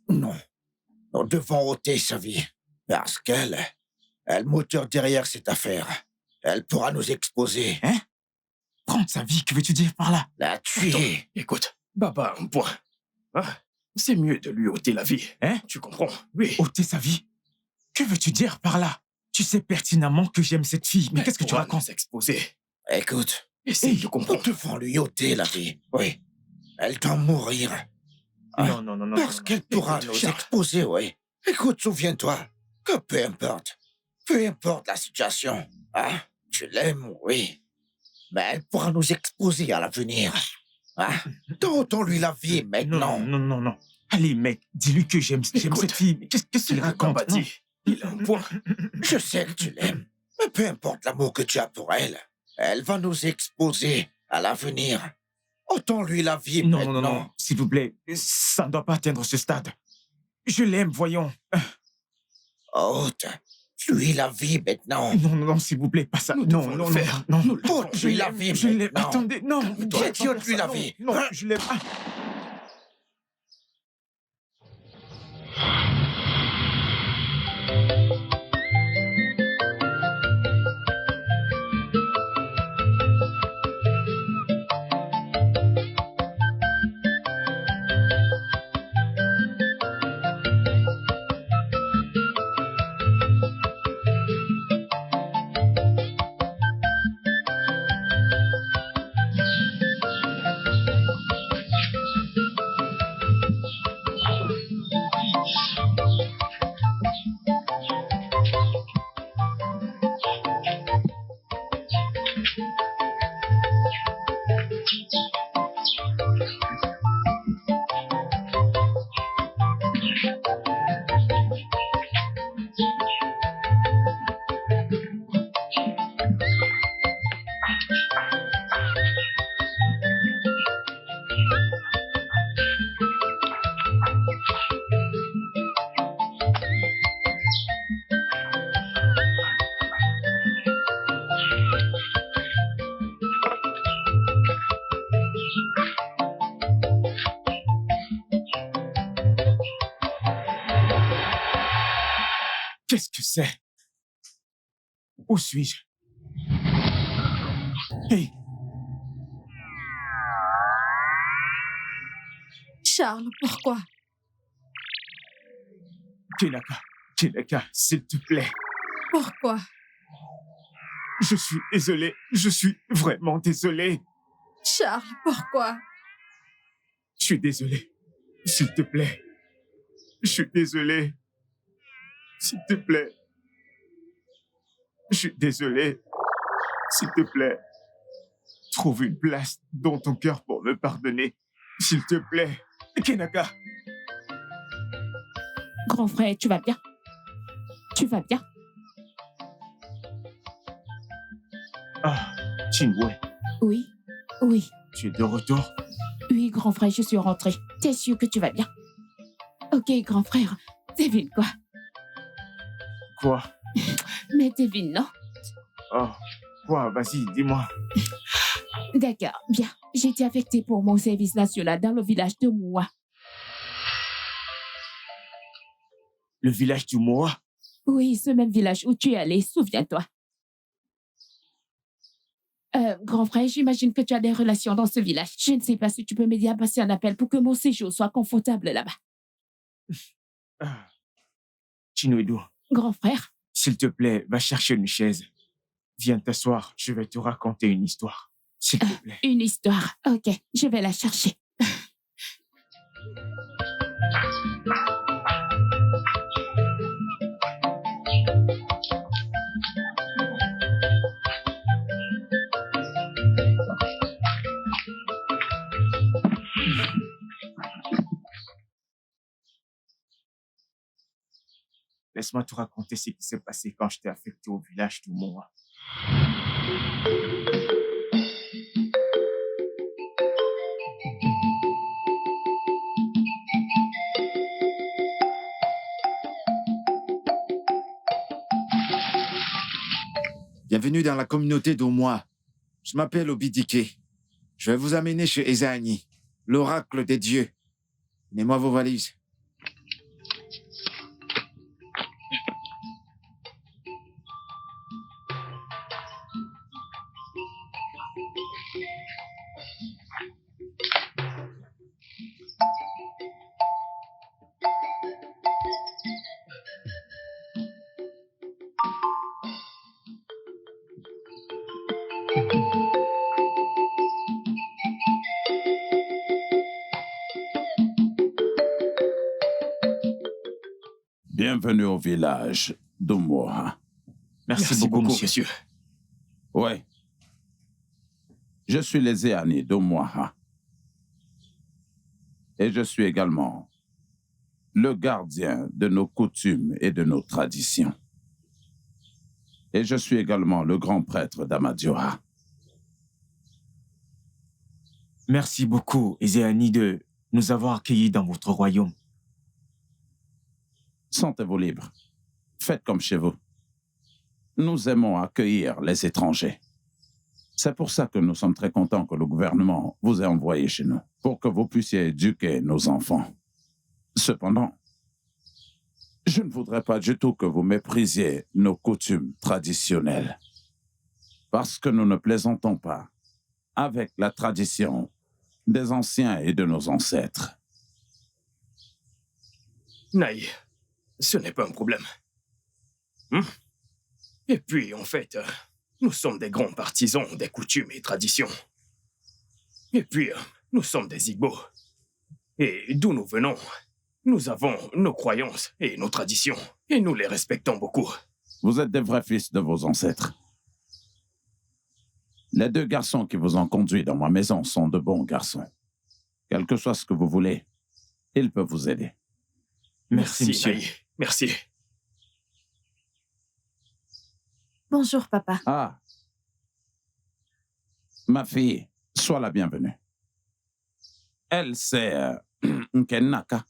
Non, nous devons ôter sa vie. Parce elle moteur derrière cette affaire. Elle pourra nous exposer. Hein? Prendre sa vie, que veux-tu dire par là? La tuer. Écoute, Baba, un point. Hein? C'est mieux de lui ôter la vie. Hein? Tu comprends? Oui. Ôter sa vie? Que veux-tu dire par là? Tu sais pertinemment que j'aime cette fille, mais qu'est-ce que tu racontes? S'exposer. Écoute, essaye de comprendre. Nous devons lui ôter la vie. Oui. Elle doit mourir. Non. Parce qu'elle pourra nous exposer, oui. Écoute, souviens-toi que peu importe la situation, tu l'aimes, oui. Mais elle pourra nous exposer à l'avenir. Ôtons-lui la vie maintenant. Non. Allez, mec, dis-lui que j'aime cette fille. Mais qu'est-ce qu'il raconte? Il a un point. Je sais que tu l'aimes. Mais peu importe l'amour que tu as pour elle, elle va nous exposer à l'avenir. Ôtons-lui la vie maintenant. Non. S'il vous plaît, ça ne doit pas atteindre ce stade. Je l'aime, voyons. Ôte-lui la vie maintenant. Non, s'il vous plaît, pas ça. Non. Ôte-lui la vie je l'aime. maintenant. Attendez, non. J'ai dit ôte-lui la vie. Non, je l'aime. Qu'est-ce que c'est? Où suis-je? Hey! Charles, pourquoi? Kenaka, s'il te plaît. Pourquoi? Je suis désolé. Je suis vraiment désolé. Charles, pourquoi? Je suis désolé. S'il te plaît. Je suis désolé. S'il te plaît. Je suis désolé. S'il te plaît. Trouve une place dans ton cœur pour me pardonner. S'il te plaît. Kenaka. Grand frère, tu vas bien? Tu vas bien? Chinwe. Oui. Tu es de retour? Oui, grand frère, je suis rentrée. T'es sûr que tu vas bien? Ok, grand frère. Devine quoi? Quoi? Mais devine, non? Quoi? Vas-y, dis-moi. D'accord, bien. J'ai été affectée pour mon service national dans le village de Moua. Le village du Moa? Oui, ce même village où tu es allé, souviens-toi. Grand frère, j'imagine que tu as des relations dans ce village. Je ne sais pas si tu peux m'aider à passer un appel pour que mon séjour soit confortable là-bas. Chinwedu. Grand frère? S'il te plaît, va chercher une chaise. Viens t'asseoir, je vais te raconter une histoire. S'il te plaît. Une histoire. Ok, je vais la chercher. Laisse-moi te raconter ce qui s'est passé quand je t'ai affecté au village du Moa. Bienvenue dans la communauté d'Omoa. Je m'appelle Obidike. Je vais vous amener chez Ezaani, l'oracle des dieux. Donnez-moi vos valises. Bienvenue au village d'Omoha. Merci beaucoup, monsieur. Oui. Je suis les Zéani d'Omoha. Et je suis également le gardien de nos coutumes et de nos traditions. Et je suis également le grand prêtre d'Amadioha. Merci beaucoup, Ezéani, de nous avoir accueillis dans votre royaume. Sentez-vous libre. Faites comme chez vous. Nous aimons accueillir les étrangers. C'est pour ça que nous sommes très contents que le gouvernement vous ait envoyé chez nous, pour que vous puissiez éduquer nos enfants. Cependant, je ne voudrais pas du tout que vous méprisiez nos coutumes traditionnelles, parce que nous ne plaisantons pas avec la tradition des anciens et de nos ancêtres. Naï, ce n'est pas un problème. Et puis, en fait, nous sommes des grands partisans des coutumes et traditions. Et puis, nous sommes des Igbo. Et d'où nous venons, nous avons nos croyances et nos traditions, et nous les respectons beaucoup. Vous êtes des vrais fils de vos ancêtres. Les 2 garçons qui vous ont conduit dans ma maison sont de bons garçons. Quel que soit ce que vous voulez, ils peuvent vous aider. Merci, monsieur. Naï. Merci. Bonjour, papa. Ah. Ma fille, sois la bienvenue. Elle, c'est Nkenaka,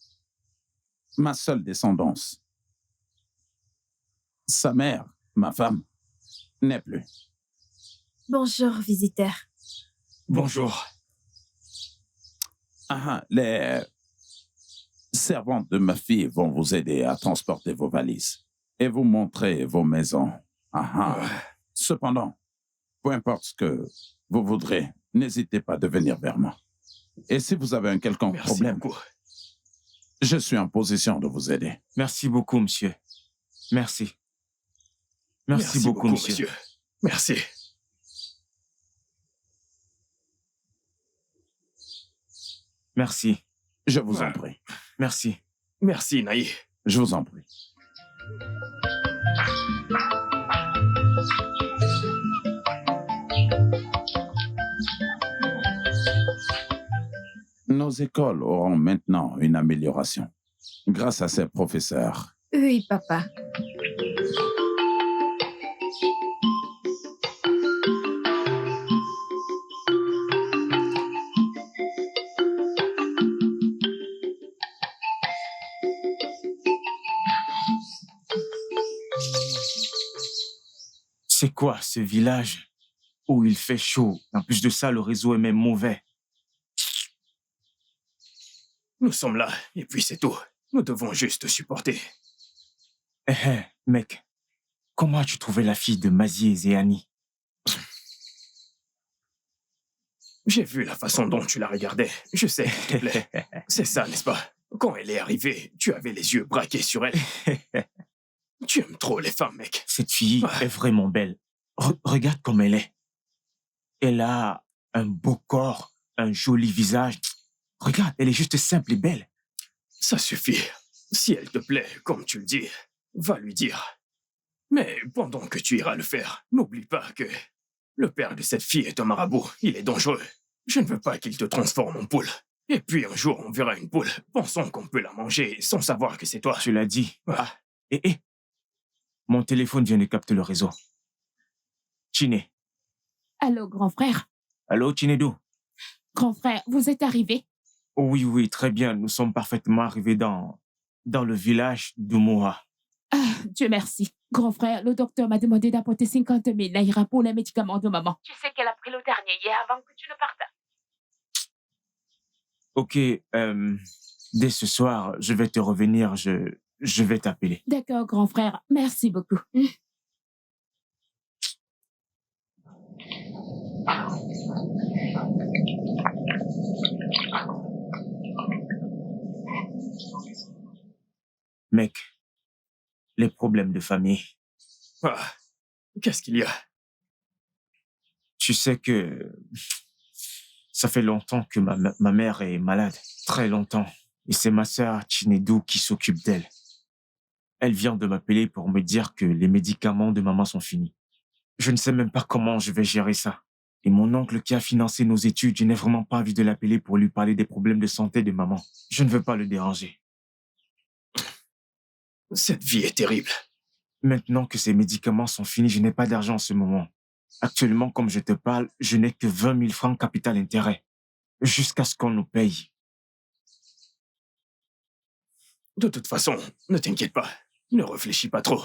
ma seule descendance. Sa mère, ma femme, n'est plus. Bonjour, visiteur. Bonjour. Les servantes de ma fille vont vous aider à transporter vos valises et vous montrer vos maisons. Cependant, peu importe ce que vous voudrez, n'hésitez pas de venir vers moi. Et si vous avez un quelconque Merci problème, beaucoup. je suis en position de vous aider. Merci beaucoup, monsieur. Merci. Merci beaucoup, monsieur. Merci. Merci. Je vous en prie. Merci. Merci, Naï. Je vous en prie. Nos écoles auront maintenant une amélioration grâce à ces professeurs. Oui, papa. C'est quoi ce village où il fait chaud? En plus de ça, le réseau est même mauvais. Nous sommes là, et puis c'est tout. Nous devons juste supporter. Mec, comment as-tu trouvé la fille de Mazie et Zéani? J'ai vu la façon dont tu la regardais. Je sais qu'elle te plaît. C'est ça, n'est-ce pas? Quand elle est arrivée, tu avais les yeux braqués sur elle. Tu aimes trop les femmes, mec. Cette fille est vraiment belle. Regarde comme elle est. Elle a un beau corps, un joli visage. Regarde, elle est juste simple et belle. Ça suffit. Si elle te plaît, comme tu le dis, va lui dire. Mais pendant que tu iras le faire, n'oublie pas que le père de cette fille est un marabout. Il est dangereux. Je ne veux pas qu'il te transforme en poule. Et puis un jour, on verra une poule. Pensons qu'on peut la manger sans savoir que c'est toi. Tu l'as dit. Mon téléphone vient de capter le réseau. Chiné. Allô, grand frère? Allô, Chinedu? Grand frère, vous êtes arrivé? Oui, très bien. Nous sommes parfaitement arrivés dans le village d'Umoha. Ah, Dieu merci. Grand frère, le docteur m'a demandé d'apporter 50 000 naira pour les médicaments de maman. Tu sais qu'elle a pris le dernier hier avant que tu ne partes. Ok, dès ce soir, je vais te revenir, je vais t'appeler. D'accord, grand frère. Merci beaucoup. Mec, les problèmes de famille. Ah, qu'est-ce qu'il y a? Tu sais que ça fait longtemps que ma mère est malade. Très longtemps. Et c'est ma sœur Chinedu qui s'occupe d'elle. Elle vient de m'appeler pour me dire que les médicaments de maman sont finis. Je ne sais même pas comment je vais gérer ça. Et mon oncle qui a financé nos études, je n'ai vraiment pas envie de l'appeler pour lui parler des problèmes de santé de maman. Je ne veux pas le déranger. Cette vie est terrible. Maintenant que ces médicaments sont finis, je n'ai pas d'argent en ce moment. Actuellement, comme je te parle, je n'ai que 20 000 francs capital intérêt. Jusqu'à ce qu'on nous paye. De toute façon, ne t'inquiète pas. Ne réfléchis pas trop.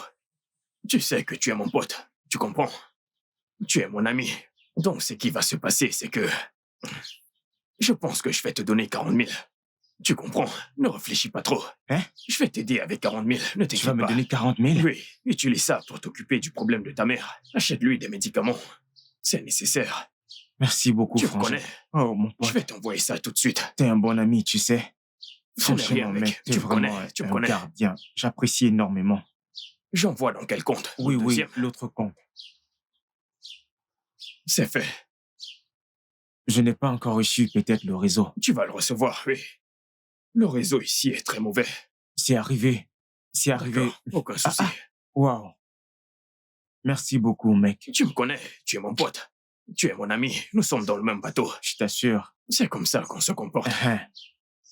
Tu sais que tu es mon pote. Tu comprends? Tu es mon ami. Donc, ce qui va se passer, c'est que... Je pense que je vais te donner 40 000. Tu comprends? Ne réfléchis pas trop. Hein? Je vais t'aider avec 40 000. Ne t'inquiète pas. Tu vas me donner 40 000? Oui, utilise ça pour t'occuper du problème de ta mère. Achète-lui des médicaments. C'est nécessaire. Merci beaucoup, Tu me Frangin. connais. Oh, mon Je pote, vais t'envoyer ça tout de suite. t'es un bon ami, tu sais. Ce n'est rien, Franchement, mec. mec, t'es Tu me connais. vraiment Tu me un connais. gardien. J'apprécie énormément. J'envoie dans quel compte? Oui, Le oui, deuxième? l'autre compte. C'est fait. Je n'ai pas encore reçu peut-être le réseau. Tu vas le recevoir, oui. Le réseau ici est très mauvais. C'est arrivé. C'est arrivé. D'accord, aucun souci. Waouh. Merci beaucoup, mec. Tu me connais, tu es mon pote. Tu es mon ami, nous sommes dans le même bateau. Je t'assure. C'est comme ça qu'on se comporte.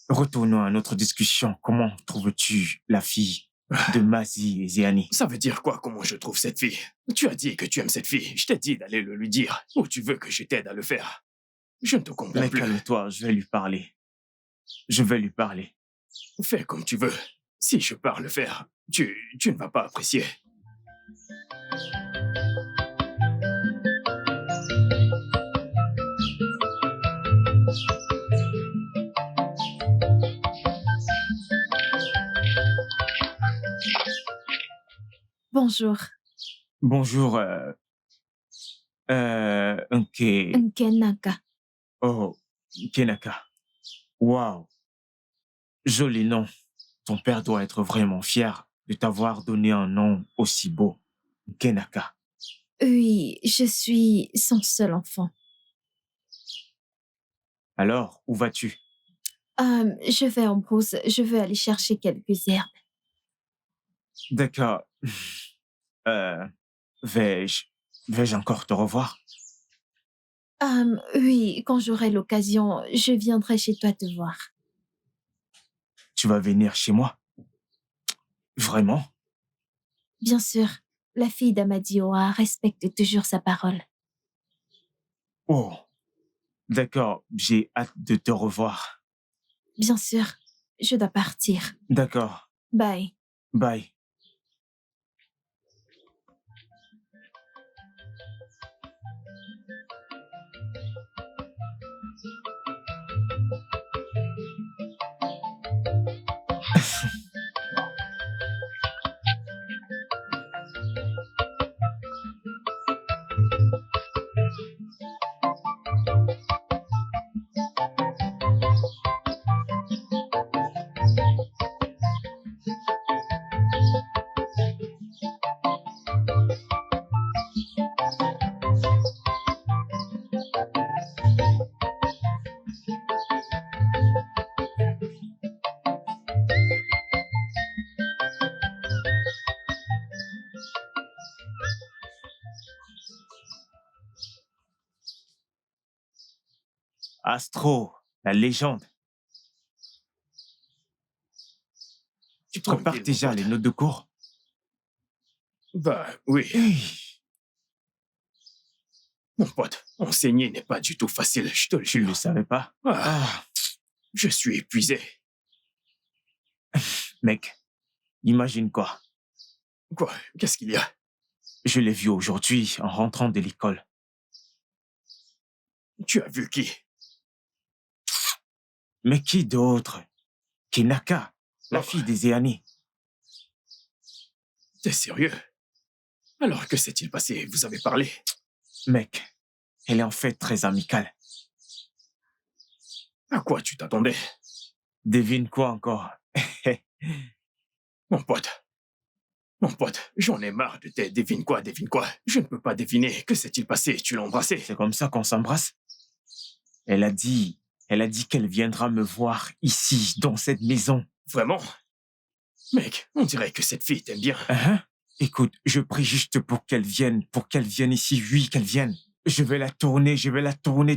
Retournons à notre discussion. Comment trouves-tu la fille de Mazi et Zéani? Ça veut dire quoi, comment je trouve cette fille? Tu as dit que tu aimes cette fille. Je t'ai dit d'aller le lui dire. Ou tu veux que je t'aide à le faire? Je ne te comprends Mais plus. calme-toi, je vais lui parler. Je vais lui parler. Fais comme tu veux. Si je pars le faire, tu ne vas pas apprécier. Bonjour. Bonjour, Nke. Nkenaka. Oh, Kenaka. Waouh. Joli nom. Ton père doit être vraiment fier de t'avoir donné un nom aussi beau. Kenaka. Oui, je suis son seul enfant. Alors, où vas-tu? Je vais en pause. Je veux aller chercher quelques herbes. D'accord. Vais-je encore te revoir? Oui, quand j'aurai l'occasion, je viendrai chez toi te voir. Tu vas venir chez moi? Vraiment? Bien sûr, la fille d'Amadioa respecte toujours sa parole. Oh, d'accord, j'ai hâte de te revoir. Bien sûr, je dois partir. D'accord, Bye. bye. Astro, la légende. Tu prépares Tranquille, déjà mon pote. les notes de cours? Bah oui, Hey, mon pote, enseigner n'est pas du tout facile, je te le tu ne jure. le savais pas? Ah, Ah, je suis épuisé. mec, imagine quoi? Quoi? Qu'est-ce qu'il y a? Je l'ai vu aujourd'hui en rentrant de l'école. Tu as vu qui? Mais qui d'autre? Kenaka, la Oh. fille des Zéani. T'es sérieux? Alors que s'est-il passé? Vous avez parlé? Mec, elle est en fait très amicale. À quoi tu t'attendais? Devine quoi encore? Mon pote, j'en ai marre de tes devine quoi, devine quoi. Je ne peux pas deviner. Que s'est-il passé? Tu l'as embrassé? C'est comme ça qu'on s'embrasse? Elle a dit qu'elle viendra me voir ici, dans cette maison. Vraiment? Mec, on dirait que cette fille t'aime bien. Hein? Écoute, je prie juste pour qu'elle vienne ici. Oui, qu'elle vienne. Je vais la tourner,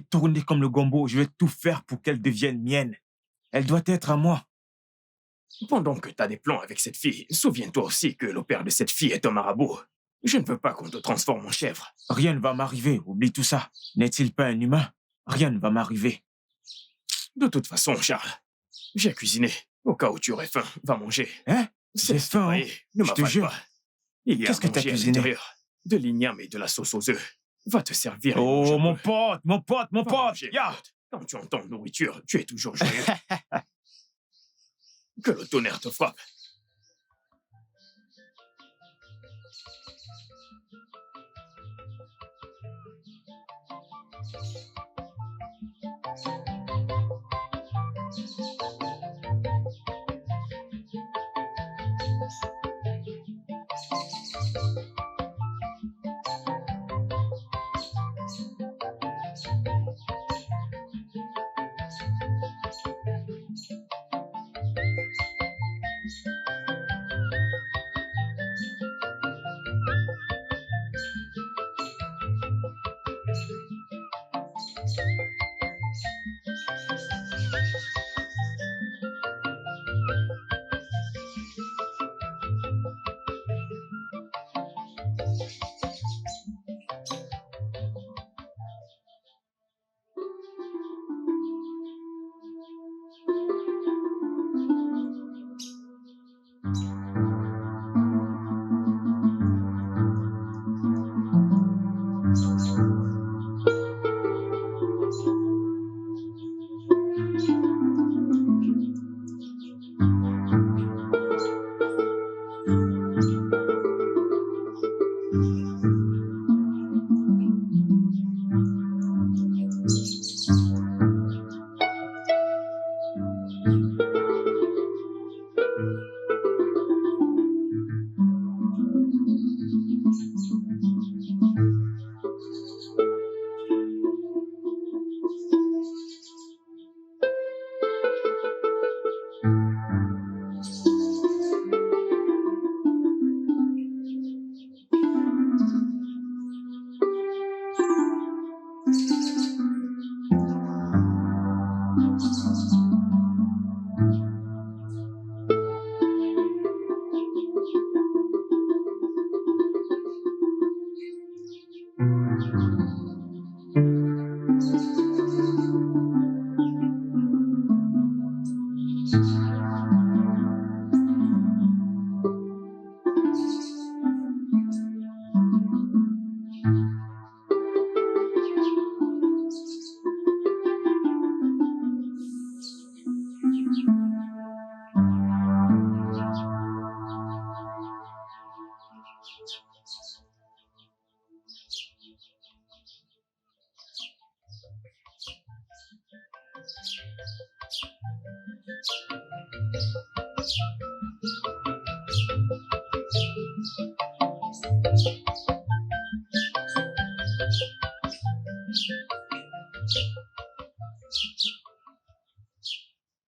tourner comme le gombo. Je vais tout faire pour qu'elle devienne mienne. Elle doit être à moi. Pendant que t'as des plans avec cette fille, souviens-toi aussi que le père de cette fille est un marabout. Je ne veux pas qu'on te transforme en chèvre. Rien ne va m'arriver, oublie tout ça. N'est-il pas un humain? Rien ne va m'arriver. De toute façon, Charles, j'ai cuisiné. Au cas où tu aurais faim, va manger. Hein? C'est J'ai faim, hein? ne Je te m'avale jure. pas. Il y a Qu'est-ce que t'as manger à cuisiné? l'intérieur. De l'igname et de la sauce aux œufs. Va te servir. et mange Oh, un mon peu. pote, mon pote, mon Va pote. manger, Ya! mon pote. Quand tu entends nourriture, tu es toujours joyeux. Que le tonnerre te frappe.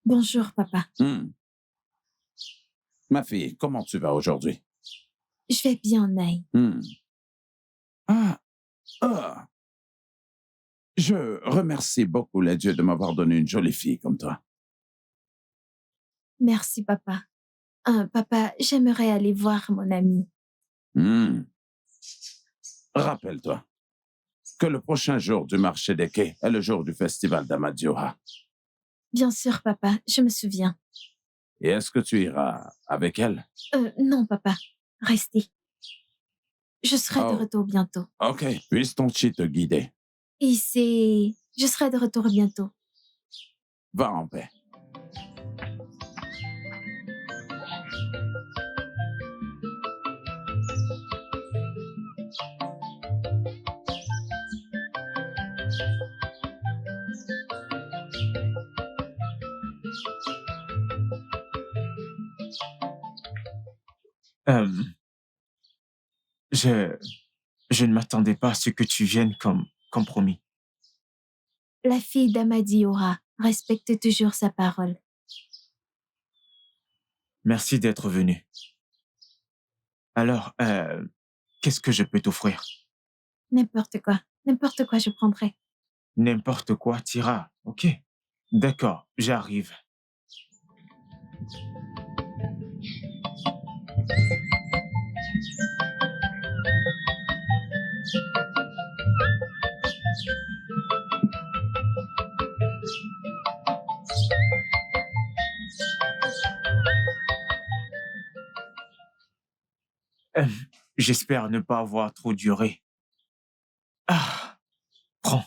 Bonjour, papa. Ma fille, comment tu vas aujourd'hui? Je vais bien, Naï. Ah, ah. Je remercie beaucoup les dieux de m'avoir donné une jolie fille comme toi. Merci, papa. Papa, j'aimerais aller voir mon ami. Rappelle-toi que le prochain jour du marché des quais est le jour du festival d'Amadioha. Bien sûr, papa, je me souviens. Et est-ce que tu iras avec elle? Non, papa. Restez. Je serai de Oh. retour bientôt. Ok, puisse ton chi te guider. Et je serai de retour bientôt. Va en paix. Je ne m'attendais pas à ce que tu viennes comme promis. La fille d'Amadi Ora respecte toujours sa parole. Merci d'être venu. Alors, qu'est-ce que je peux t'offrir? N'importe quoi. N'importe quoi, je prendrai. N'importe quoi, Tira. Ok. D'accord, j'arrive. Euh, J'espère ne pas avoir trop duré. Ah, prends.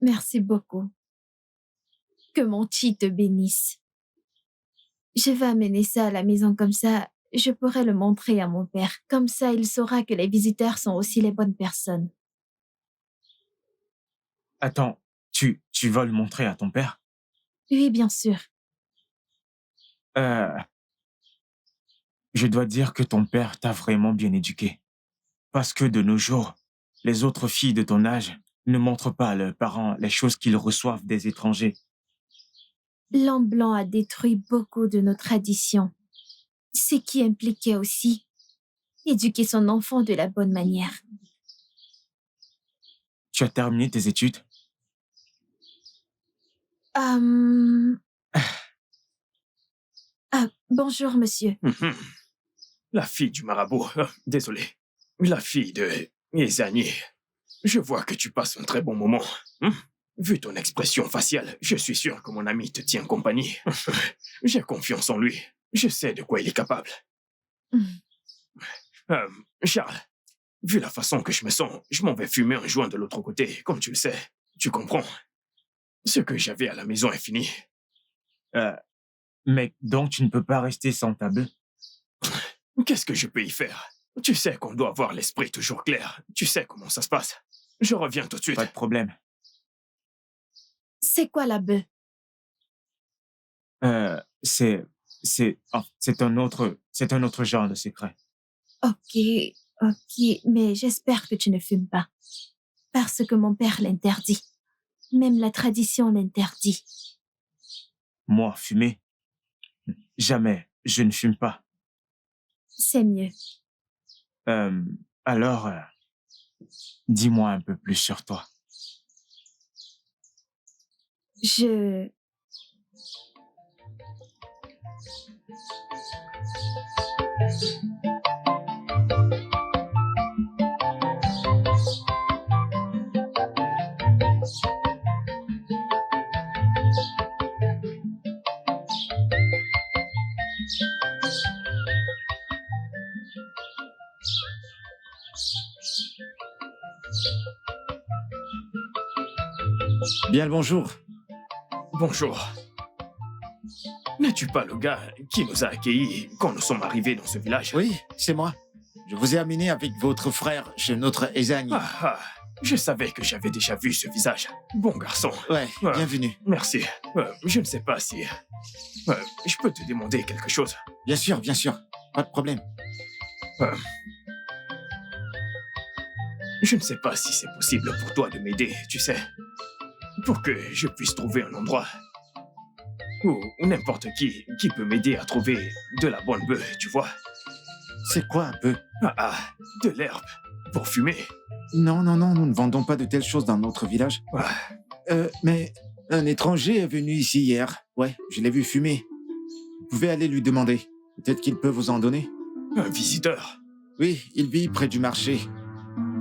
Merci beaucoup. Que mon chi te bénisse. Je vais amener ça à la maison comme ça, je pourrai le montrer à mon père. Comme ça, il saura que les visiteurs sont aussi les bonnes personnes. Attends, tu vas le montrer à ton père? Oui, bien sûr. Je dois dire que ton père t'a vraiment bien éduqué. Parce que de nos jours, les autres filles de ton âge ne montrent pas à leurs parents les choses qu'ils reçoivent des étrangers. L'homme blanc a détruit beaucoup de nos traditions, ce qui impliquait aussi éduquer son enfant de la bonne manière. Tu as terminé tes études? Bonjour, monsieur. La fille du marabout, désolé. La fille de Yezani. Je vois que tu passes un très bon moment. Vu ton expression faciale, je suis sûr que mon ami te tient compagnie. J'ai confiance en lui. Je sais de quoi il est capable. Charles, vu la façon que je me sens, je m'en vais fumer un joint de l'autre côté, comme tu le sais. Tu comprends? Ce que j'avais à la maison est fini. Mais donc tu ne peux pas rester sans ta bœuf? Qu'est-ce que je peux y faire? Tu sais qu'on doit avoir l'esprit toujours clair. Tu sais comment ça se passe. Je reviens tout de suite. Pas de problème. C'est quoi la bœuf? C'est un autre genre de secret. Ok, mais j'espère que tu ne fumes pas. Parce que mon père l'interdit. Même la tradition l'interdit. Moi, fumer? Jamais, je ne fume pas. C'est mieux. Alors, dis-moi un peu plus sur toi. Bien le bonjour. Bonjour. N'es-tu pas le gars qui nous a accueillis quand nous sommes arrivés dans ce village? Oui, c'est moi. Je vous ai amené avec votre frère chez notre Ezani. Je savais que j'avais déjà vu ce visage. Bon garçon. Ouais, bienvenue. Merci. Je ne sais pas si... je peux te demander quelque chose? Bien sûr. Pas de problème. Je ne sais pas si c'est possible pour toi de m'aider, tu sais. Pour que je puisse trouver un endroit où n'importe qui peut m'aider à trouver de la bonne bœuf, tu vois. C'est quoi un peu? De l'herbe pour fumer. Non, nous ne vendons pas de telles choses dans notre village. Mais un étranger est venu ici hier. Ouais, je l'ai vu fumer. Vous pouvez aller lui demander. Peut-être qu'il peut vous en donner. Un visiteur? Oui, il vit près du marché.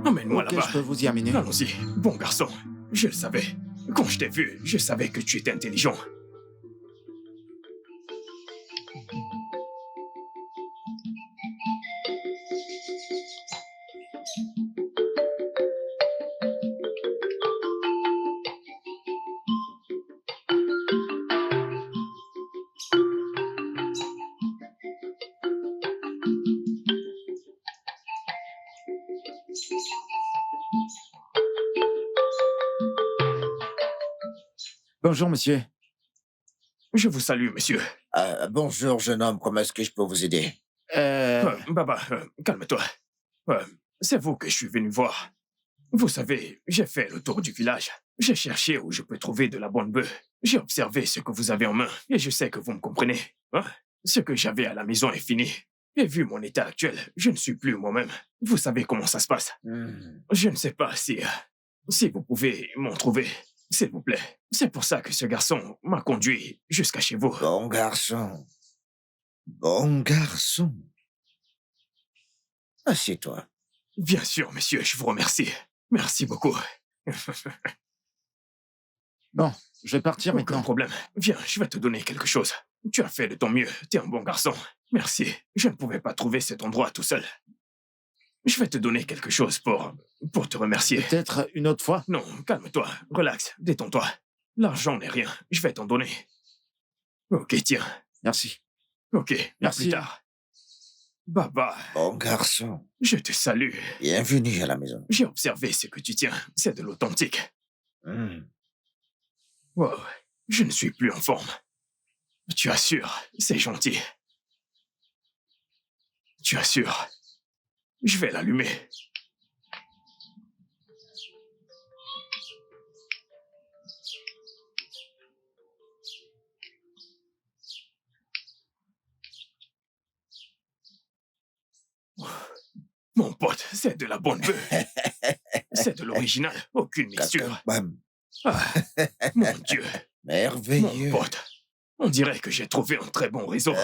Emmène-moi Ok, là-bas. je peux vous y amener. Allons-y. Bon garçon, je le savais. Quand je t'ai vu, je savais que tu étais intelligent. Bonjour, monsieur. Je vous salue, monsieur. Bonjour, jeune homme, comment est-ce que je peux vous aider? Baba, calme-toi. C'est vous que je suis venu voir. Vous savez, j'ai fait le tour du village. J'ai cherché où je peux trouver de la bonne bœuf. J'ai observé ce que vous avez en main et je sais que vous me comprenez. Hein? Ce que j'avais à la maison est fini. Et vu mon état actuel, je ne suis plus moi-même. Vous savez comment ça se passe. Je ne sais pas si vous pouvez m'en trouver, s'il vous plaît. C'est pour ça que ce garçon m'a conduit jusqu'à chez vous. Bon garçon. Bon garçon. Assieds-toi. Bien sûr, monsieur, je vous remercie. Merci beaucoup. Bon, je vais partir Aucun maintenant. problème. Viens, je vais te donner quelque chose. Tu as fait de ton mieux. T'es un bon garçon. Merci. Je ne pouvais pas trouver cet endroit tout seul. Je vais te donner quelque chose pour te remercier. Peut-être une autre fois. Non, calme-toi. Relax. Détends-toi. L'argent n'est rien. Je vais t'en donner. Ok, tiens. Merci. Ok, à Merci. plus tard. Baba, Bon garçon. je te salue. Bienvenue à la maison. J'ai observé ce que tu tiens. C'est de l'authentique. Wow, je ne suis plus en forme. Tu assures, c'est gentil. Tu assures. Je vais l'allumer. Mon pote, c'est de la bonne bœuf. C'est de l'original, aucune mixture. Bam. Ah, mon Dieu, Merveilleux. mon pote. On dirait que j'ai trouvé un très bon réseau.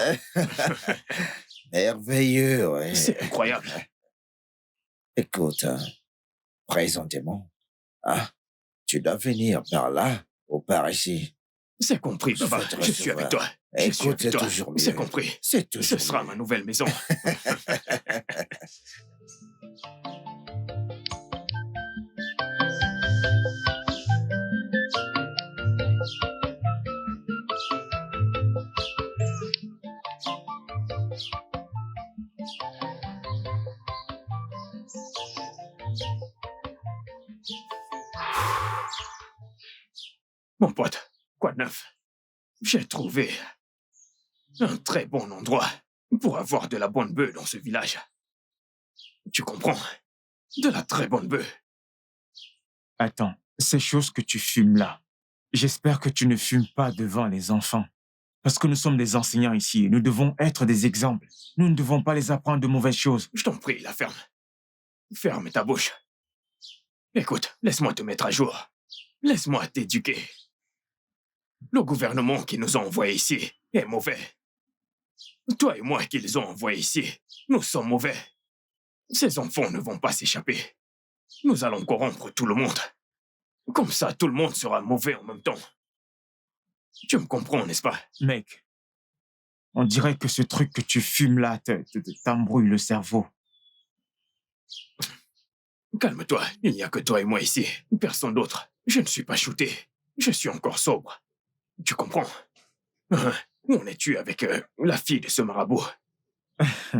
Merveilleux, ouais. C'est incroyable. Écoute, présentement, tu dois venir par là ou par ici. C'est compris, Je papa. vais te Je suis avec toi. recevoir. Je suis Écoute, avec c'est toi. toujours mieux. C'est compris. C'est toujours Ce sera mieux. ma nouvelle maison. Mon pote, quoi de neuf? J'ai trouvé un très bon endroit pour avoir de la bonne bœuf dans ce village. Tu comprends? De la très bonne bœuf. Attends, ces choses que tu fumes là, j'espère que tu ne fumes pas devant les enfants. Parce que nous sommes des enseignants ici et nous devons être des exemples. Nous ne devons pas les apprendre de mauvaises choses. Je t'en prie, la ferme. Ferme ta bouche. Écoute, laisse-moi te mettre à jour. Laisse-moi t'éduquer. Le gouvernement qui nous a envoyés ici est mauvais. Toi et moi qui les ont envoyés ici, nous sommes mauvais. Ces enfants ne vont pas s'échapper. Nous allons corrompre tout le monde. Comme ça, tout le monde sera mauvais en même temps. Tu me comprends, n'est-ce pas? Mec, on dirait que ce truc que tu fumes là t'embrouille le cerveau. Calme-toi, il n'y a que toi et moi ici, personne d'autre. Je ne suis pas shooté, je suis encore sobre. Tu comprends? Où en es-tu avec la fille de ce marabout?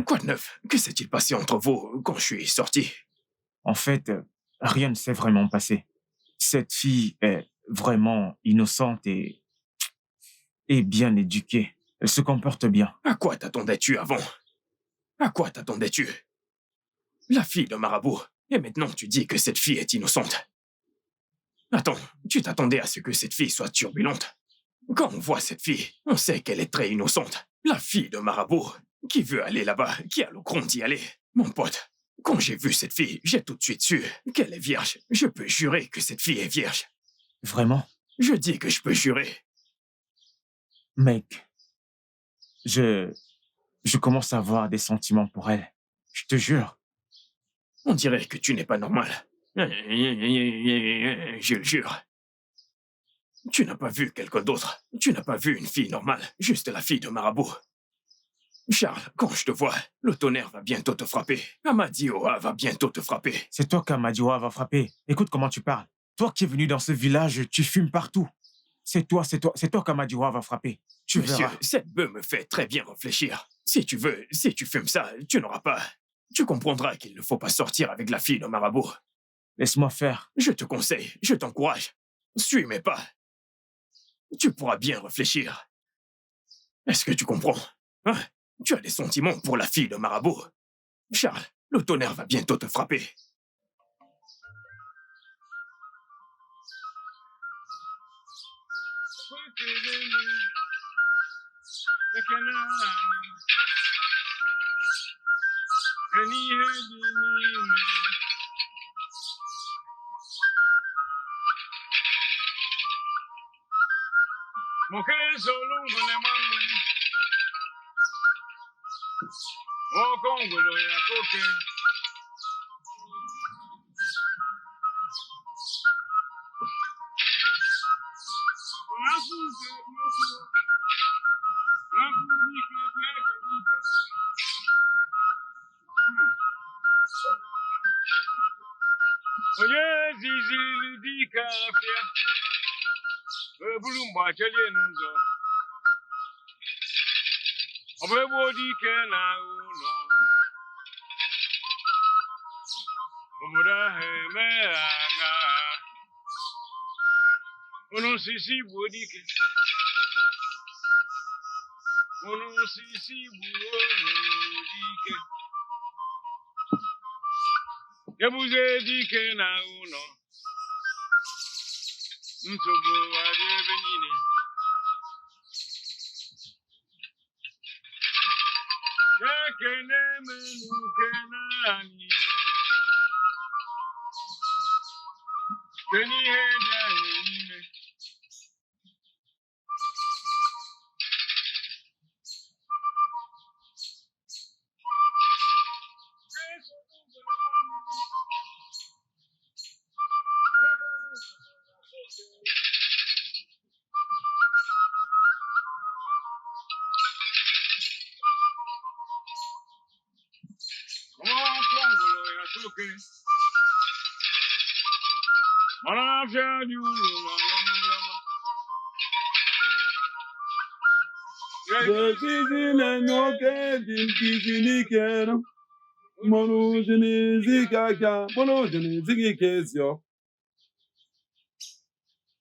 Quoi de neuf? Que s'est-il passé entre vous quand je suis sorti? En fait, rien ne s'est vraiment passé. Cette fille est vraiment innocente et bien éduquée. Elle se comporte bien. À quoi t'attendais-tu avant? À quoi t'attendais-tu? La fille de marabout. Et maintenant tu dis que cette fille est innocente. Attends, tu t'attendais à ce que cette fille soit turbulente? Quand on voit cette fille, on sait qu'elle est très innocente. La fille de marabout, qui veut aller là-bas, qui a le cran d'y aller. Mon pote, quand j'ai vu cette fille, j'ai tout de suite su qu'elle est vierge. Je peux jurer que cette fille est vierge. Vraiment? Je dis que je peux jurer. Mec, je commence à avoir des sentiments pour elle. Je te jure. On dirait que tu n'es pas normal. Je le jure. Tu n'as pas vu quelqu'un d'autre. Tu n'as pas vu une fille normale, juste la fille de marabout. Charles, quand je te vois, le tonnerre va bientôt te frapper. Amadioa va bientôt te frapper. C'est toi qu'Amadioa va frapper. Écoute comment tu parles. Toi qui es venu dans ce village, tu fumes partout. C'est toi qu'Amadioa va frapper. Tu Monsieur, verras. cette bœuf me fait très bien réfléchir. Si tu veux, si tu fumes ça, tu n'auras pas... Tu comprendras qu'il ne faut pas sortir avec la fille de marabout. Laisse-moi faire. Je te conseille, je t'encourage. Suis mes pas. Tu pourras bien réfléchir. Est-ce que tu comprends? Hein? Tu as des sentiments pour la fille de marabout. Charles, le tonnerre va bientôt te frapper.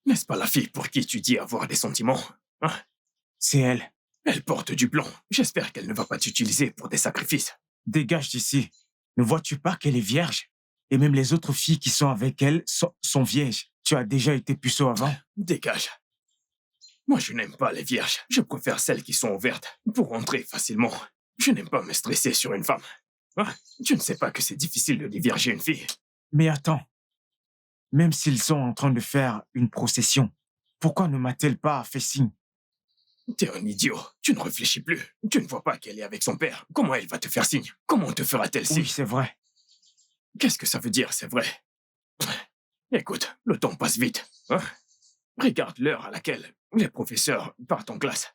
N'est-ce pas la fille pour qui tu dis avoir des sentiments? Hein? C'est elle. Elle porte du plomb. J'espère qu'elle ne va pas t'utiliser pour des sacrifices. Dégage d'ici. Ne vois-tu pas qu'elle est vierge? Et même les autres filles qui sont avec elle sont vierges. Tu as déjà été puceau avant? Dégage. Moi, je n'aime pas les vierges. Je préfère celles qui sont ouvertes pour entrer facilement. Je n'aime pas me stresser sur une femme. Hein? Tu ne sais pas que c'est difficile de dévierger une fille. Mais attends. Même s'ils sont en train de faire une procession, pourquoi ne m'a-t-elle pas fait signe? T'es un idiot. Tu ne réfléchis plus. Tu ne vois pas qu'elle est avec son père. Comment elle va te faire signe? Comment te fera-t-elle signe? Oui, c'est vrai. Qu'est-ce que ça veut dire, c'est vrai? Écoute, le temps passe vite. Hein? Regarde l'heure à laquelle les professeurs partent en classe.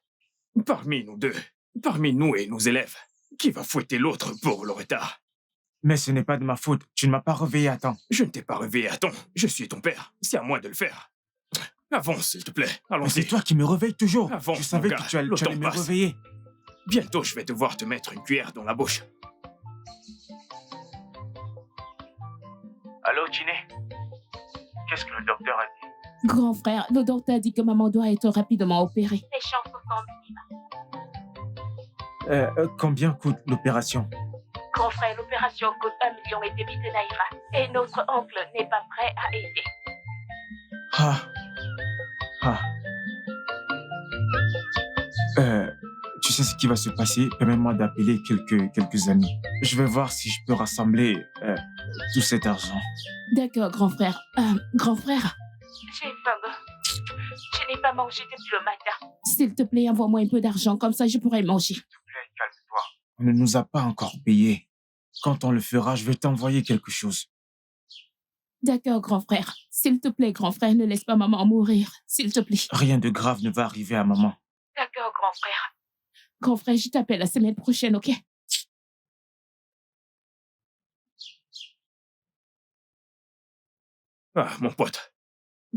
Parmi nous deux, parmi nous et nos élèves, qui va fouetter l'autre pour le retard? Mais ce n'est pas de ma faute. Tu ne m'as pas réveillé à temps. Je ne t'ai pas réveillé à temps. Je suis ton père. C'est à moi de le faire. Avance, s'il te plaît. Mais Allons-y. c'est toi qui me réveilles toujours. Avance, Je savais mon que gars. tu allais Le temps me passe. réveiller. Bientôt, je vais devoir te mettre une cuillère dans la bouche. Allô, Ginny? Qu'est-ce que le docteur a dit? Grand frère, le docteur dit que maman doit être rapidement opérée. Les chances sont minimes. Combien coûte l'opération? Grand frère, l'opération coûte 1,5 million de naira. Et notre oncle n'est pas prêt à aider. Tu sais ce qui va se passer? Permets-moi d'appeler quelques amis. Je vais voir si je peux rassembler tout cet argent. D'accord, grand frère. Grand frère, J'ai faim. Je n'ai pas mangé depuis le matin. s'il te plaît, envoie-moi un peu d'argent, comme ça je pourrai manger. Calme-toi. On ne nous a pas encore payés. Quand on le fera, je vais t'envoyer quelque chose. D'accord, grand frère. S'il te plaît, grand frère, ne laisse pas maman mourir. S'il te plaît. Rien de grave ne va arriver à maman. D'accord, grand frère. Grand frère, je t'appelle la semaine prochaine, ok? Ah, mon pote.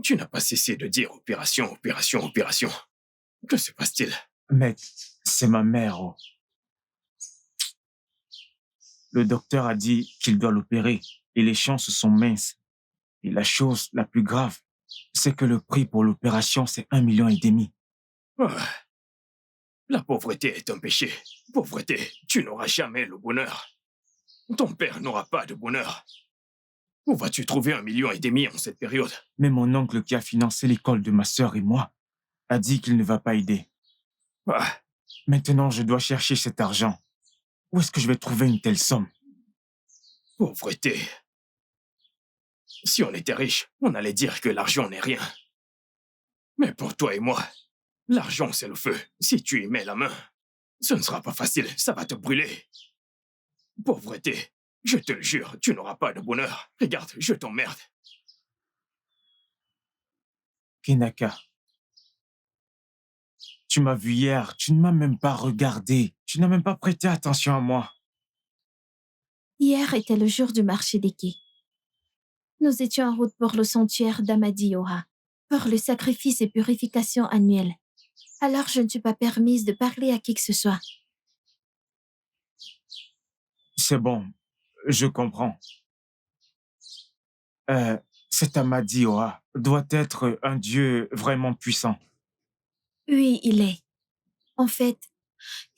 Tu n'as pas cessé de dire opération, opération, opération. Que se passe-t-il? Mais c'est ma mère. Oh. Le docteur a dit qu'il doit l'opérer et les chances sont minces. Et la chose la plus grave, c'est que le prix pour l'opération, c'est 1,5 million. Ah. La pauvreté est un péché. Pauvreté, tu n'auras jamais le bonheur. Ton père n'aura pas de bonheur. Où vas-tu trouver 1,5 million en cette période? Mais mon oncle qui a financé l'école de ma sœur et moi a dit qu'il ne va pas aider. Ah, Maintenant, je dois chercher cet argent. Où est-ce que je vais trouver une telle somme? Pauvreté. Si on était riche, on allait dire que l'argent n'est rien. Mais pour toi et moi, l'argent c'est le feu. Si tu y mets la main, ce ne sera pas facile, ça va te brûler. Pauvreté, je te le jure, tu n'auras pas de bonheur. Regarde, je t'emmerde. Kinaka, tu m'as vu hier, tu ne m'as même pas regardé. Tu n'as même pas prêté attention à moi. Hier était le jour du marché des quais. Nous étions en route pour le sanctuaire d'Amadioha, pour le sacrifice et purification annuelle. Alors je ne suis pas permise de parler à qui que ce soit. C'est bon, je comprends. Cet Amadioha doit être un dieu vraiment puissant. Oui, il est. En fait,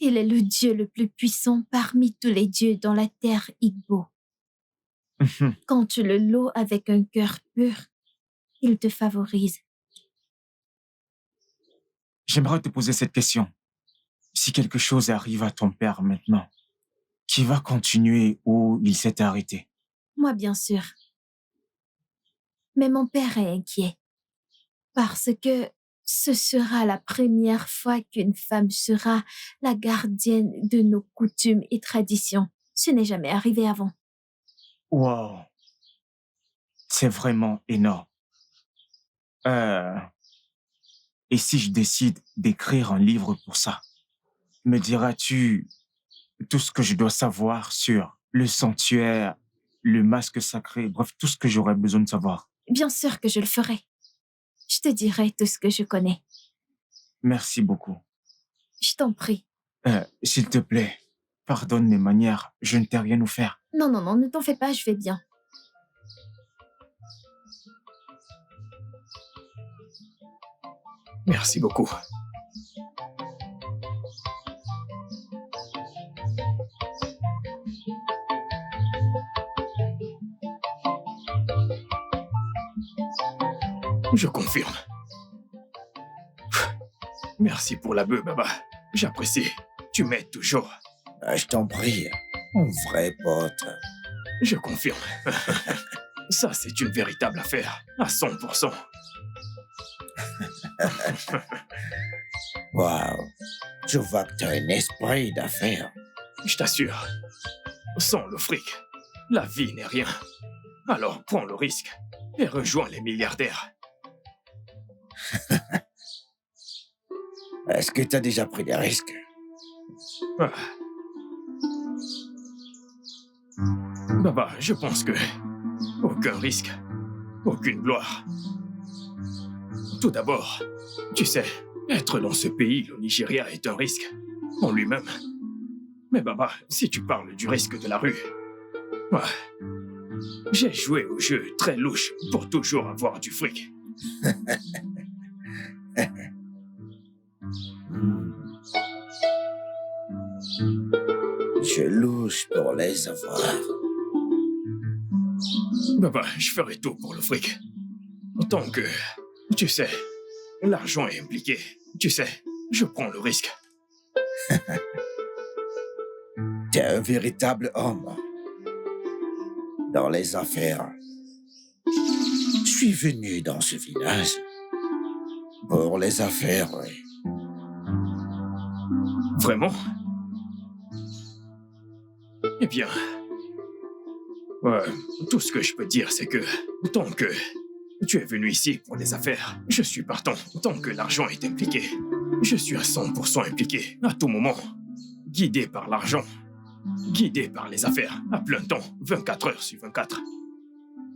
il est le dieu le plus puissant parmi tous les dieux dans la terre Igbo. Quand tu le loues avec un cœur pur, il te favorise. J'aimerais te poser cette question. Si quelque chose arrive à ton père maintenant, qui va continuer où il s'est arrêté? Moi, bien sûr. Mais mon père est inquiet. Parce que ce sera la première fois qu'une femme sera la gardienne de nos coutumes et traditions. Ce n'est jamais arrivé avant. Wow. C'est vraiment énorme. Et si je décide d'écrire un livre pour ça, me diras-tu tout ce que je dois savoir sur le sanctuaire, le masque sacré, bref, tout ce que j'aurais besoin de savoir? Bien sûr que je le ferai. Je te dirai tout ce que je connais. Merci beaucoup. Je t'en prie. S'il te plaît, pardonne mes manières, je ne t'ai rien offert. Non, ne t'en fais pas, je vais bien. Merci beaucoup. Je confirme. Merci pour la bœuf, Baba. J'apprécie. Tu m'aides toujours. Je t'en prie, mon vrai pote. Je confirme. Ça, c'est une véritable affaire, à 100%. Waouh, je vois que tu as un esprit d'affaires. Je t'assure, sans le fric, la vie n'est rien. Alors prends le risque et rejoins les milliardaires. Est-ce que tu as déjà pris des risques? Ah. Baba, je pense que aucun risque, aucune gloire. Tout d'abord, tu sais, être dans ce pays, le Nigeria, est un risque en lui-même. Mais Baba, si tu parles du risque de la rue, j'ai joué au jeu très louche pour toujours avoir du fric. Je louche pour les avoir. Baba, je ferai tout pour le fric. Tant que, tu sais, l'argent est impliqué. Tu sais, je prends le risque. T'es un véritable homme. Dans les affaires. Je suis venu dans ce village. Pour les affaires, oui. Vraiment? Eh bien, tout ce que je peux dire, c'est que tant que tu es venu ici pour les affaires, je suis partant. Tant que l'argent est impliqué, je suis à 100% impliqué, à tout moment. Guidé par l'argent, guidé par les affaires, à plein temps, 24 heures sur 24.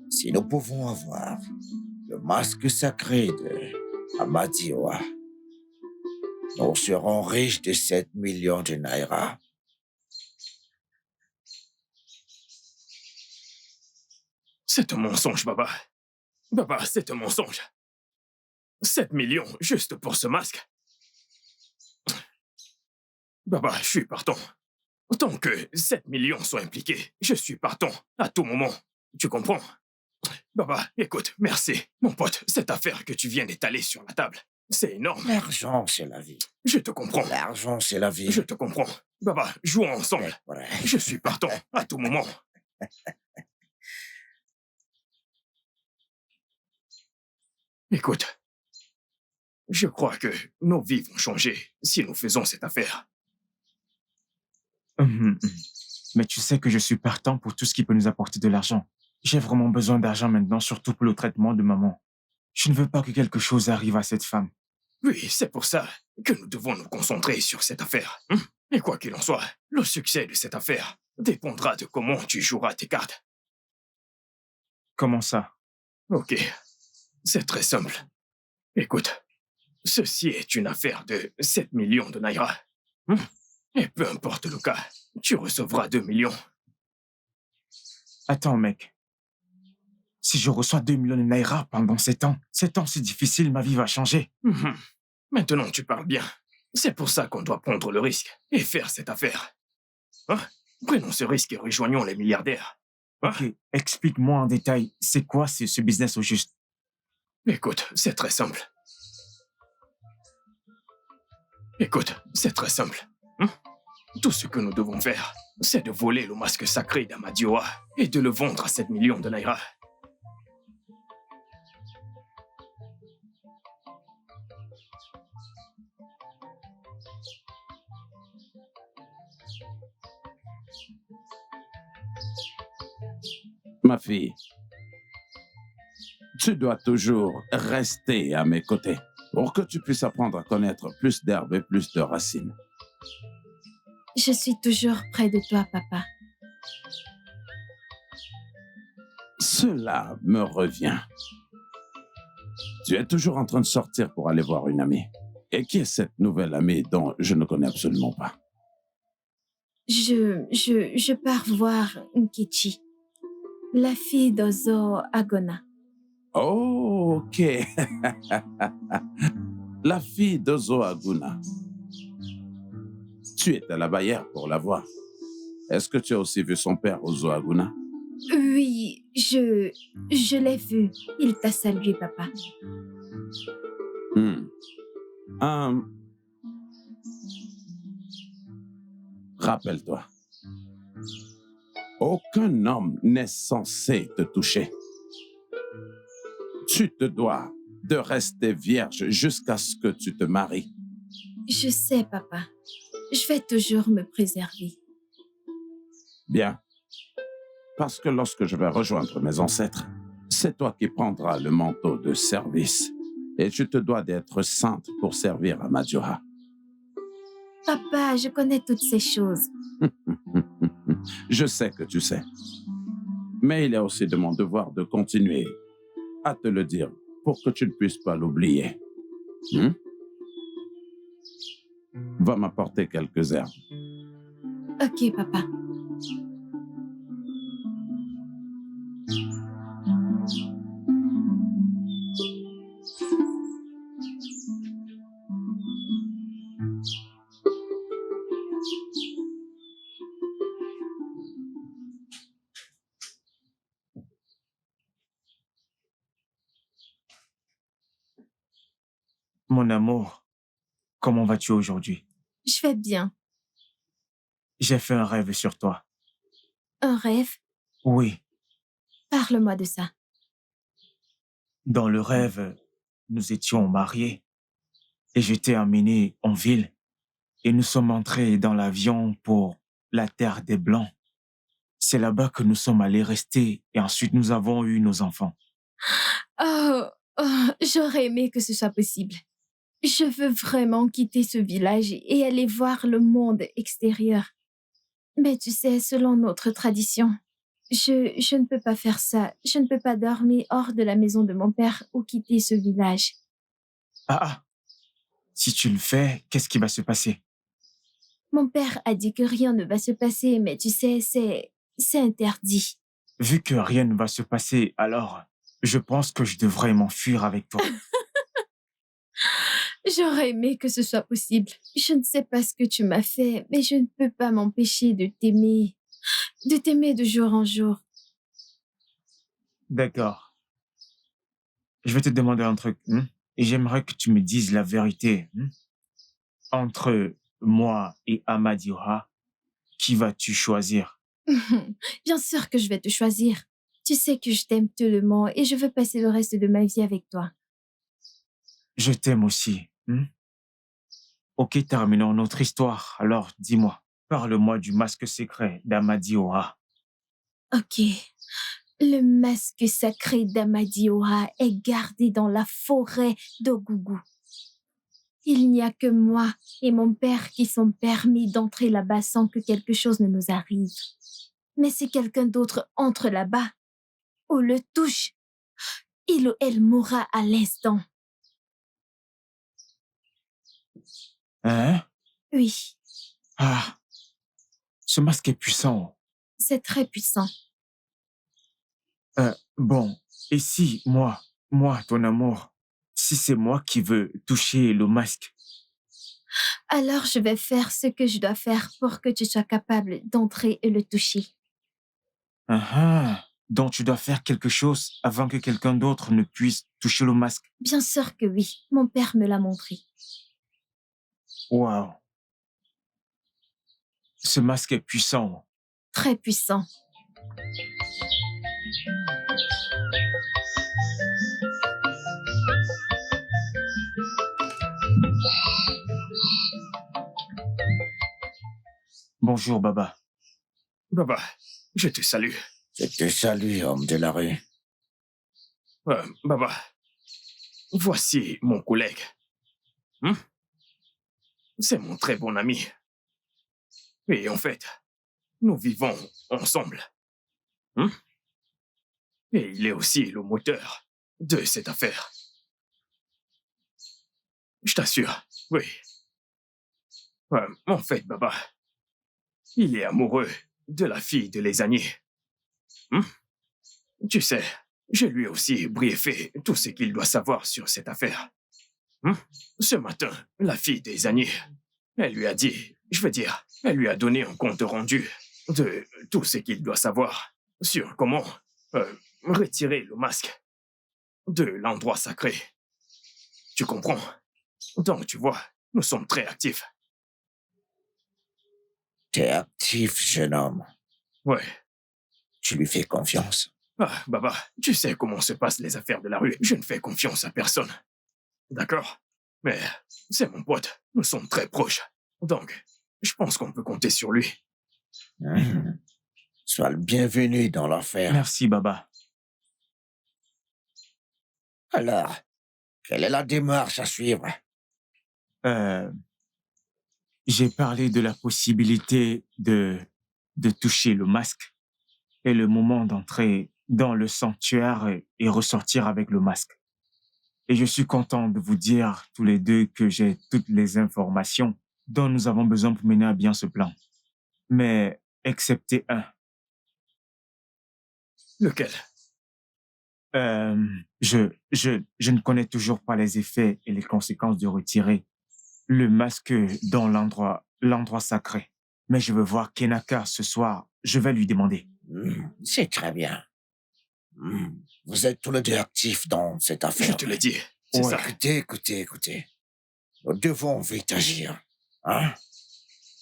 Si nous pouvons avoir le masque sacré de Amadioha, nous serons riches de 7 millions de naira. C'est un mensonge, Baba. Baba, c'est un mensonge. 7 millions juste pour ce masque. Baba, je suis partant. Tant que 7 millions sont impliqués, je suis partant à tout moment. Tu comprends? Baba, écoute, merci. Mon pote, cette affaire que tu viens d'étaler sur la table, C'est énorme. L'argent, c'est la vie. Je te comprends. L'argent, c'est la vie. Je te comprends. Baba, jouons ensemble. C'est vrai. Je suis partant à tout moment. Écoute, je crois que nos vies vont changer si nous faisons cette affaire. Hum. Mais tu sais que je suis partant pour tout ce qui peut nous apporter de l'argent. J'ai vraiment besoin d'argent maintenant, surtout pour le traitement de maman. Je ne veux pas que quelque chose arrive à cette femme. Oui, c'est pour ça que nous devons nous concentrer sur cette affaire. Et quoi qu'il en soit, le succès de cette affaire dépendra de comment tu joueras tes cartes. Comment ça? Ok, c'est très simple. Écoute, ceci est une affaire de 7 millions de Naira. Et peu importe le cas, tu recevras 2 millions. Attends, mec. Si je reçois 2 millions de Naira pendant 7 ans c'est difficile, ma vie va changer. Maintenant, tu parles bien. C'est pour ça qu'on doit prendre le risque et faire cette affaire. Prenons ce risque et rejoignons les milliardaires. Ok, explique-moi en détail, c'est quoi ce business au juste? Écoute, c'est très simple. Tout ce que nous devons faire, c'est de voler le masque sacré d'Amadioa et de le vendre à 7 millions de Naira. Ma fille, tu dois toujours rester à mes côtés pour que tu puisses apprendre à connaître plus d'herbes et plus de racines. Je suis toujours près de toi, papa. Cela me revient. Tu es toujours en train de sortir pour aller voir une amie. Et qui est cette nouvelle amie dont je ne connais absolument pas? Je pars voir Nkechi, la fille d'Ozo Agona. Oh, ok. La fille de Zoaguna. Tu étais là-bas hier pour la voir. Est-ce que tu as aussi vu son père, Zoaguna? Oui, je l'ai vu. Il t'a salué, papa. Rappelle-toi, aucun homme n'est censé te toucher. Tu te dois de rester vierge jusqu'à ce que tu te maries. Je sais, papa. Je vais toujours me préserver. Bien. Parce que lorsque je vais rejoindre mes ancêtres, c'est toi qui prendras le manteau de service. Et tu te dois d'être sainte pour servir à Madioha. Papa, je connais toutes ces choses. Je sais que tu sais. Mais il est aussi de mon devoir de continuer à te le dire pour que tu ne puisses pas l'oublier. Va m'apporter quelques herbes. Ok, papa. Mon amour, comment vas-tu aujourd'hui? Je vais bien. J'ai fait un rêve sur toi. Un rêve? Oui. Parle-moi de ça. Dans le rêve, nous étions mariés et je t'ai emmené en ville et nous sommes entrés dans l'avion pour la terre des Blancs. C'est là-bas que nous sommes allés rester et ensuite nous avons eu nos enfants. Oh, j'aurais aimé que ce soit possible. Je veux vraiment quitter ce village et aller voir le monde extérieur. Mais tu sais, selon notre tradition, je ne peux pas faire ça. Je ne peux pas dormir hors de la maison de mon père ou quitter ce village. Si tu le fais, qu'est-ce qui va se passer? Mon père a dit que rien ne va se passer, mais tu sais, c'est interdit. Vu que rien ne va se passer, alors je pense que je devrais m'enfuir avec toi. J'aurais aimé que ce soit possible. Je ne sais pas ce que tu m'as fait, mais je ne peux pas m'empêcher de t'aimer. De t'aimer de jour en jour. D'accord. Je vais te demander un truc. Et j'aimerais que tu me dises la vérité. Entre moi et Amadioha, qui vas-tu choisir? Bien sûr que je vais te choisir. Tu sais que je t'aime tellement et je veux passer le reste de ma vie avec toi. Je t'aime aussi. Ok, terminons notre histoire. Alors, dis-moi, parle-moi du masque secret d'Amadioha. Ok. Le masque sacré d'Amadioha est gardé dans la forêt d'Ogougou. Il n'y a que moi et mon père qui sont permis d'entrer là-bas sans que quelque chose ne nous arrive. Mais si quelqu'un d'autre entre là-bas ou le touche, il ou elle mourra à l'instant. Hein? Oui, Ah, ce masque est puissant. c'est très puissant. Bon, et si moi, ton amour, si c'est moi qui veux toucher le masque, Alors je vais faire ce que je dois faire pour que tu sois capable d'entrer et le toucher. donc tu dois faire quelque chose avant que quelqu'un d'autre ne puisse toucher le masque. Bien sûr que oui, mon père me l'a montré. Waouh. Ce masque est puissant. Très puissant. Bonjour, Baba. Baba, je te salue. Je te salue, homme de la rue. Baba, voici mon collègue. C'est mon très bon ami. Et en fait, nous vivons ensemble. Et il est aussi le moteur de cette affaire. Je t'assure, oui. En fait, Baba, il est amoureux de la fille de Lesanier. Tu sais, je lui ai aussi briefé tout ce qu'il doit savoir sur cette affaire. Ce matin, la fille des Agniers, elle lui a dit, elle lui a donné un compte rendu de tout ce qu'il doit savoir sur comment retirer le masque de l'endroit sacré. Tu comprends? Donc, tu vois, nous sommes très actifs. T'es actif, jeune homme. Ouais. Tu lui fais confiance. Ah, Baba, tu sais comment se passent les affaires de la rue. Je ne fais confiance à personne. D'accord? Mais c'est mon pote. Nous sommes très proches. Donc, je pense qu'on peut compter sur lui. Sois le bienvenu dans l'affaire. Merci, Baba. Alors, quelle est la démarche à suivre? J'ai parlé de la possibilité de toucher le masque et le moment d'entrer dans le sanctuaire et ressortir avec le masque. Et je suis content de vous dire tous les deux que j'ai toutes les informations dont nous avons besoin pour mener à bien ce plan. Mais excepté un. Lequel? Je ne connais toujours pas les effets et les conséquences de retirer le masque dans l'endroit sacré. Mais je veux voir Kenaka ce soir. Je vais lui demander. C'est très bien. Vous êtes tous les deux actifs dans cette affaire. Je te l'ai dit, c'est ça. Écoutez. Nous devons vite agir.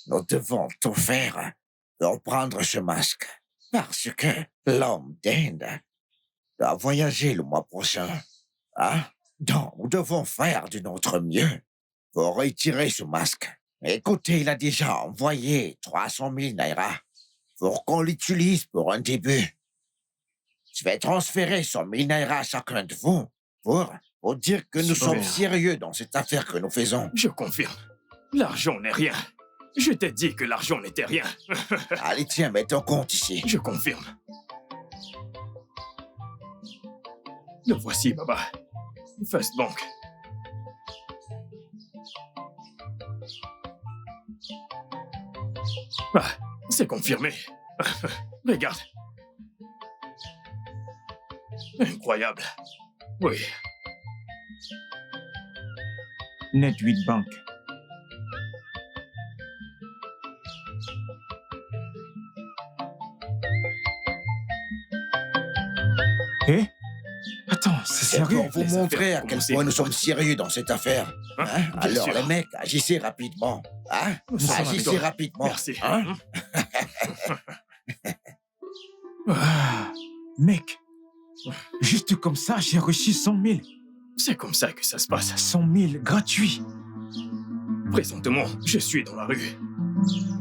Nous devons tout faire pour prendre ce masque. Parce que l'homme d'Inde doit voyager le mois prochain. Donc, nous devons faire de notre mieux pour retirer ce masque. Écoutez, il a déjà envoyé 300 000 naira pour qu'on l'utilise pour un début. Je vais transférer 100 000 naira à chacun de vous pour dire que nous sommes sérieux dans cette affaire que nous faisons. Je confirme. L'argent n'est rien. Je t'ai dit que l'argent n'était rien. Allez, tiens, mets ton compte ici. Je confirme. Le voici, Baba. First Bank. C'est confirmé. Regarde. Incroyable. Oui. Net 8 Bank. Attends, c'est C'est sérieux? pour vous Les montrer à affaires quel commencent point nous comme sommes ça. sérieux dans cette affaire. Hein? Hein? Bien Alors, sûr. les mecs, agissez rapidement. Hein? Nous sommes avec Agissez toi. rapidement. Merci. Hein? Ah, mec, juste comme ça, j'ai reçu 100 000. C'est comme ça que ça se passe. 100 000 gratuits. Présentement, je suis dans la rue.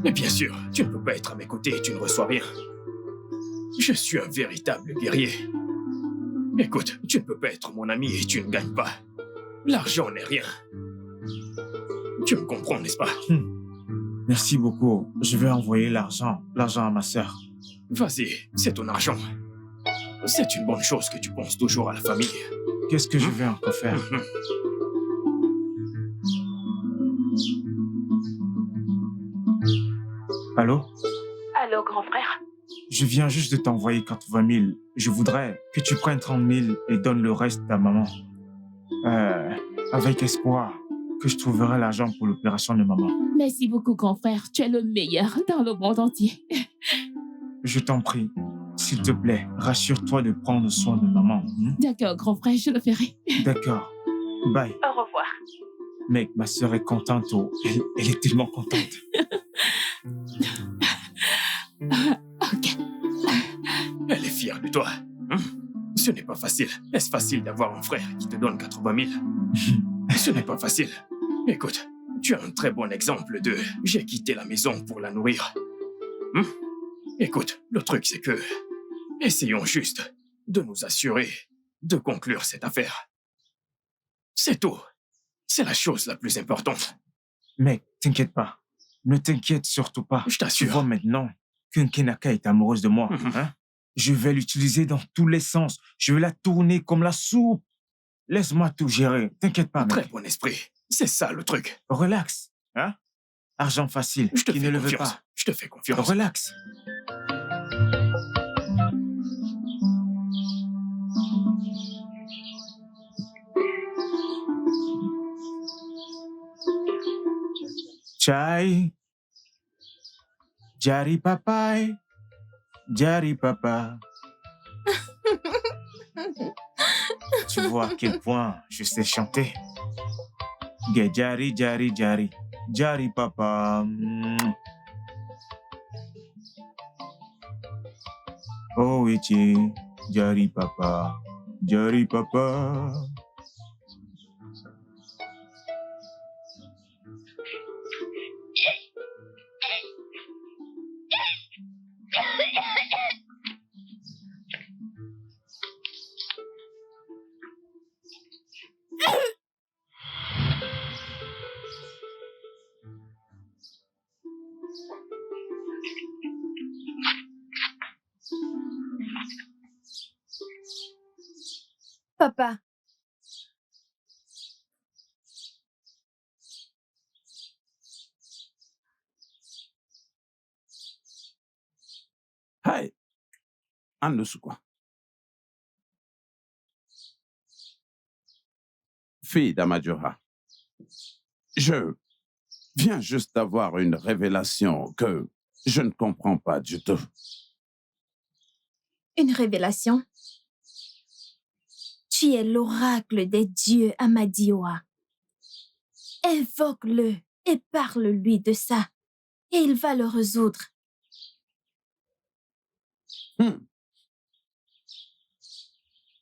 Et bien sûr, tu ne peux pas être à mes côtés et tu ne reçois rien. Je suis un véritable guerrier. Écoute, tu ne peux pas être mon ami et tu ne gagnes pas. L'argent n'est rien. Tu me comprends, n'est-ce pas? Merci beaucoup. Je vais envoyer l'argent à ma sœur. Vas-y, c'est ton argent. C'est une bonne chose que tu penses toujours à la famille. Qu'est-ce que je vais encore faire? Allô? Allô, grand frère? Je viens juste de t'envoyer 80 000. Je voudrais que tu prennes 30 000 et donnes le reste à maman. Avec espoir que je trouverai l'argent pour l'opération de maman. Merci beaucoup, grand frère. Tu es le meilleur dans le monde entier. Je t'en prie, s'il te plaît, rassure-toi de prendre soin de maman. D'accord, grand frère, je le ferai. D'accord. Bye. Au revoir. Mec, ma sœur est contente. Oh. Elle est tellement contente. Ok. Elle est fière de toi. Ce n'est pas facile. Est-ce facile d'avoir un frère qui te donne 80 000? Ce n'est pas facile. Écoute, tu as un très bon exemple de « j'ai quitté la maison pour la nourrir ». Écoute, le truc c'est que... essayons juste de nous assurer de conclure cette affaire. C'est tout. C'est la chose la plus importante. Mec, t'inquiète pas. Ne t'inquiète surtout pas. Je Tu t'assure. vois maintenant qu'une Kenaka est amoureuse de moi. Hein? Je vais l'utiliser dans tous les sens. Je vais la tourner comme la soupe. Laisse-moi tout gérer. T'inquiète pas, Très mec. bon esprit. C'est ça le truc. Relax. Hein? Argent facile. Je te Qui fais ne le veut confiance. pas. Je te fais confiance. Relax. Chai. Jari papai. Jari papa. Tu vois à quel point je sais chanter. Jari, jari, jari. Jari papa. Oh, ichi. Jari papa. Jari papa. Papa, Hey, Anusukwa. Fille d'Amadjoha, je viens juste d'avoir une révélation que je ne comprends pas du tout. une révélation. Tu es l'oracle des dieux Amadioa. Invoque-le et parle-lui de ça, et il va le résoudre.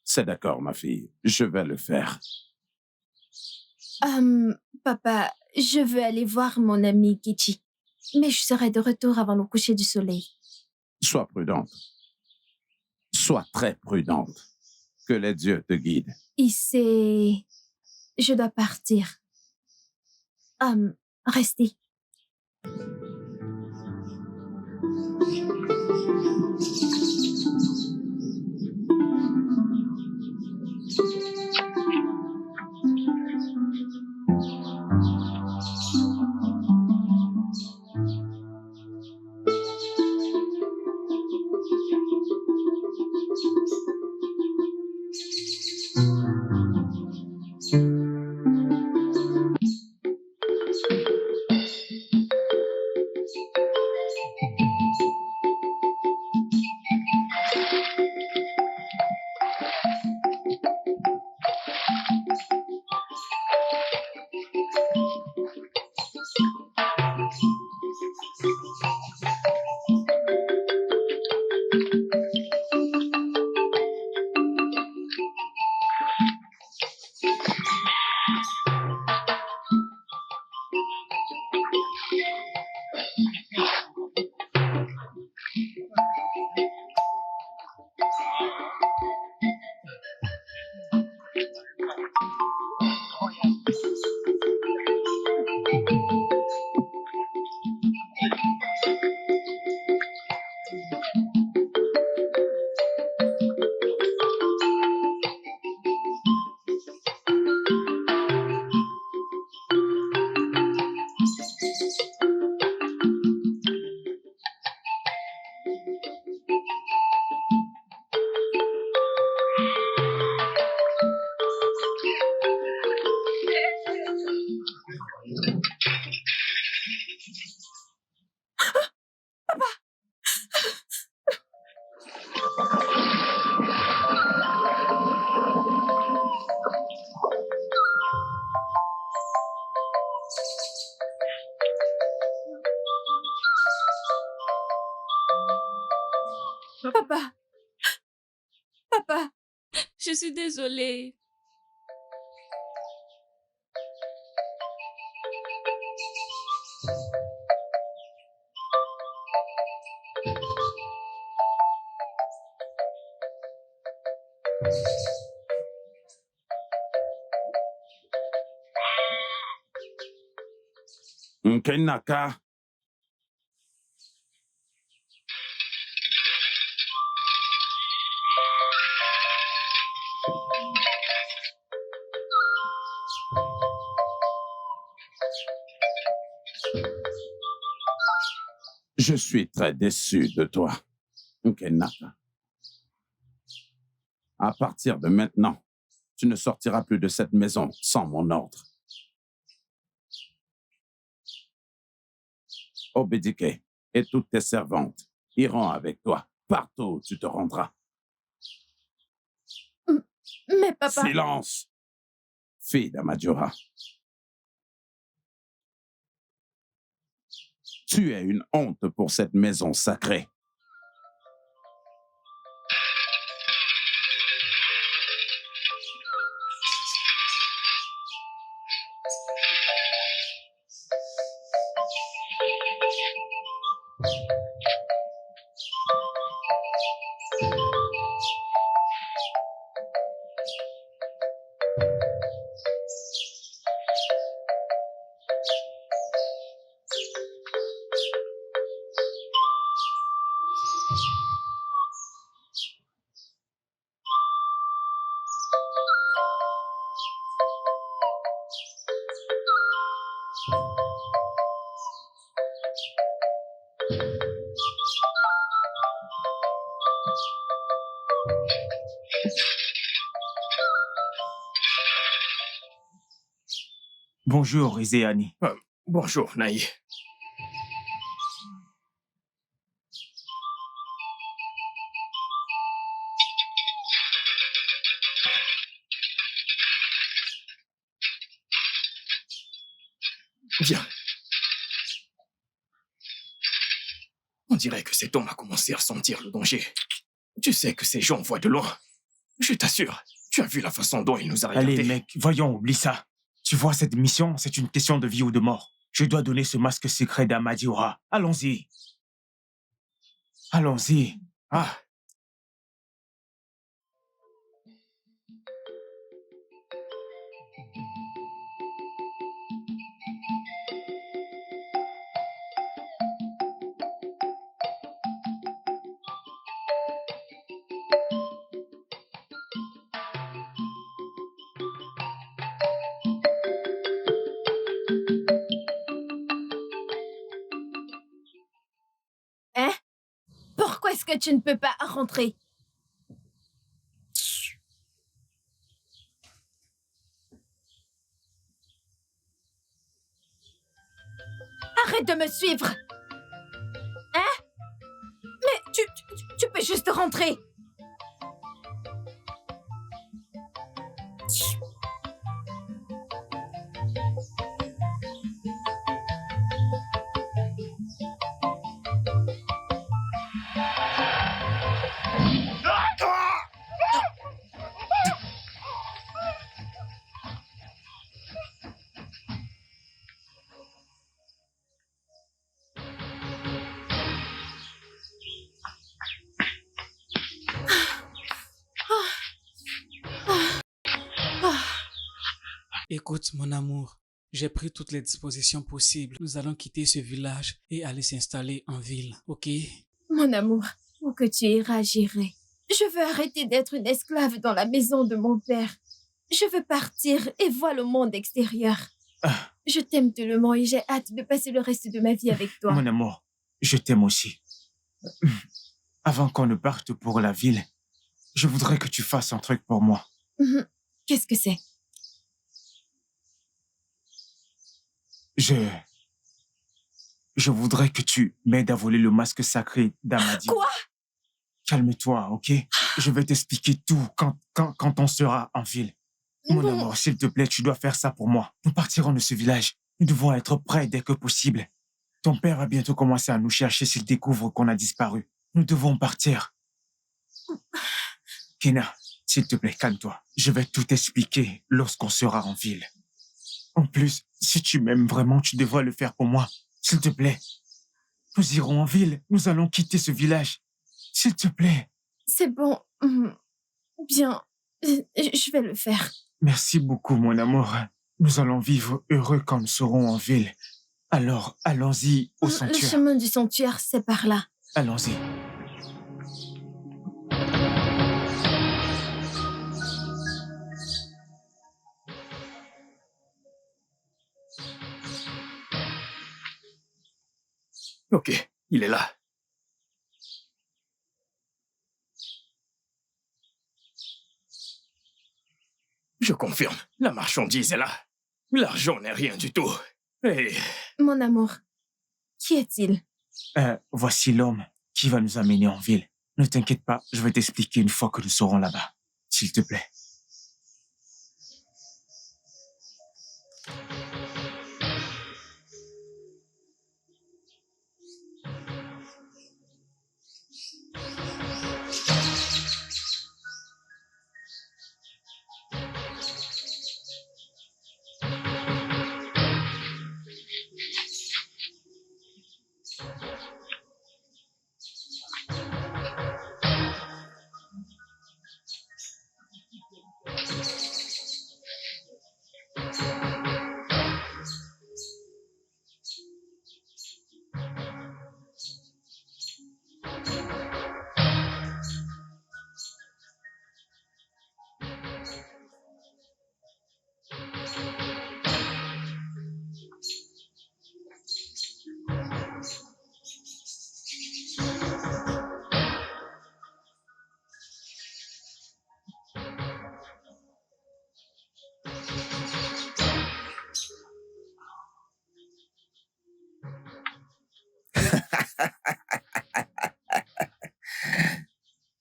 C'est d'accord, ma fille. Je vais le faire. Papa, je veux aller voir mon ami Kichi, mais je serai de retour avant le coucher du soleil. Sois prudente. Sois très prudente. Que les dieux te guident. Je dois partir. Restez. Papa. Papa. Je suis désolée. Nkenaka. Je suis très déçu de toi, Nkenaka. À partir de maintenant, tu ne sortiras plus de cette maison sans mon ordre. Obédike et toutes tes servantes iront avec toi partout où tu te rendras. Mais papa... Silence, fille d'Amadioha. Tu es une honte pour cette maison sacrée. Bonjour, Rizéani. Bonjour, Naï. Viens. On dirait que cet homme a commencé à sentir le danger. Tu sais que ces gens voient de loin. Je t'assure, tu as vu la façon dont il nous a regardés. Allez, mec, voyons, oublie ça. Tu vois, cette mission, c'est une question de vie ou de mort. Je dois donner ce masque secret d'Amadioha. Allons-y. Allons-y. Ah. Hein? Pourquoi est-ce que tu ne peux pas rentrer? Arrête de me suivre! Hein? Mais tu peux juste rentrer! Écoute, mon amour, j'ai pris toutes les dispositions possibles. Nous allons quitter ce village et aller s'installer en ville, ok? Mon amour, où que tu iras, j'irai. Je veux arrêter d'être une esclave dans la maison de mon père. Je veux partir et voir le monde extérieur. Je t'aime tellement et j'ai hâte de passer le reste de ma vie avec toi. Mon amour, je t'aime aussi. Avant qu'on ne parte pour la ville, je voudrais que tu fasses un truc pour moi. Qu'est-ce que c'est? Je voudrais que tu m'aides à voler le masque sacré d'Amadi. Quoi? Calme-toi, ok? Je vais t'expliquer tout quand on sera en ville. Mon amour, s'il te plaît, tu dois faire ça pour moi. Nous partirons de ce village. Nous devons être prêts dès que possible. Ton père va bientôt commencer à nous chercher s'il découvre qu'on a disparu. Nous devons partir. Kena, s'il te plaît, calme-toi. Je vais tout expliquer lorsqu'on sera en ville. En plus, si tu m'aimes vraiment, tu devrais le faire pour moi. S'il te plaît. Nous irons en ville. Nous allons quitter ce village. S'il te plaît. C'est bon. Bien. Je vais le faire. Merci beaucoup, mon amour. Nous allons vivre heureux quand nous serons en ville. Alors, allons-y au Le sanctuaire. chemin du sanctuaire, c'est par là. Allons-y. Ok, il est là. Je confirme, la marchandise est là. L'argent n'est rien du tout. Et Mon amour, qui est-il? Voici l'homme qui va nous amener en ville. Ne t'inquiète pas, je vais t'expliquer une fois que nous serons là-bas. S'il te plaît.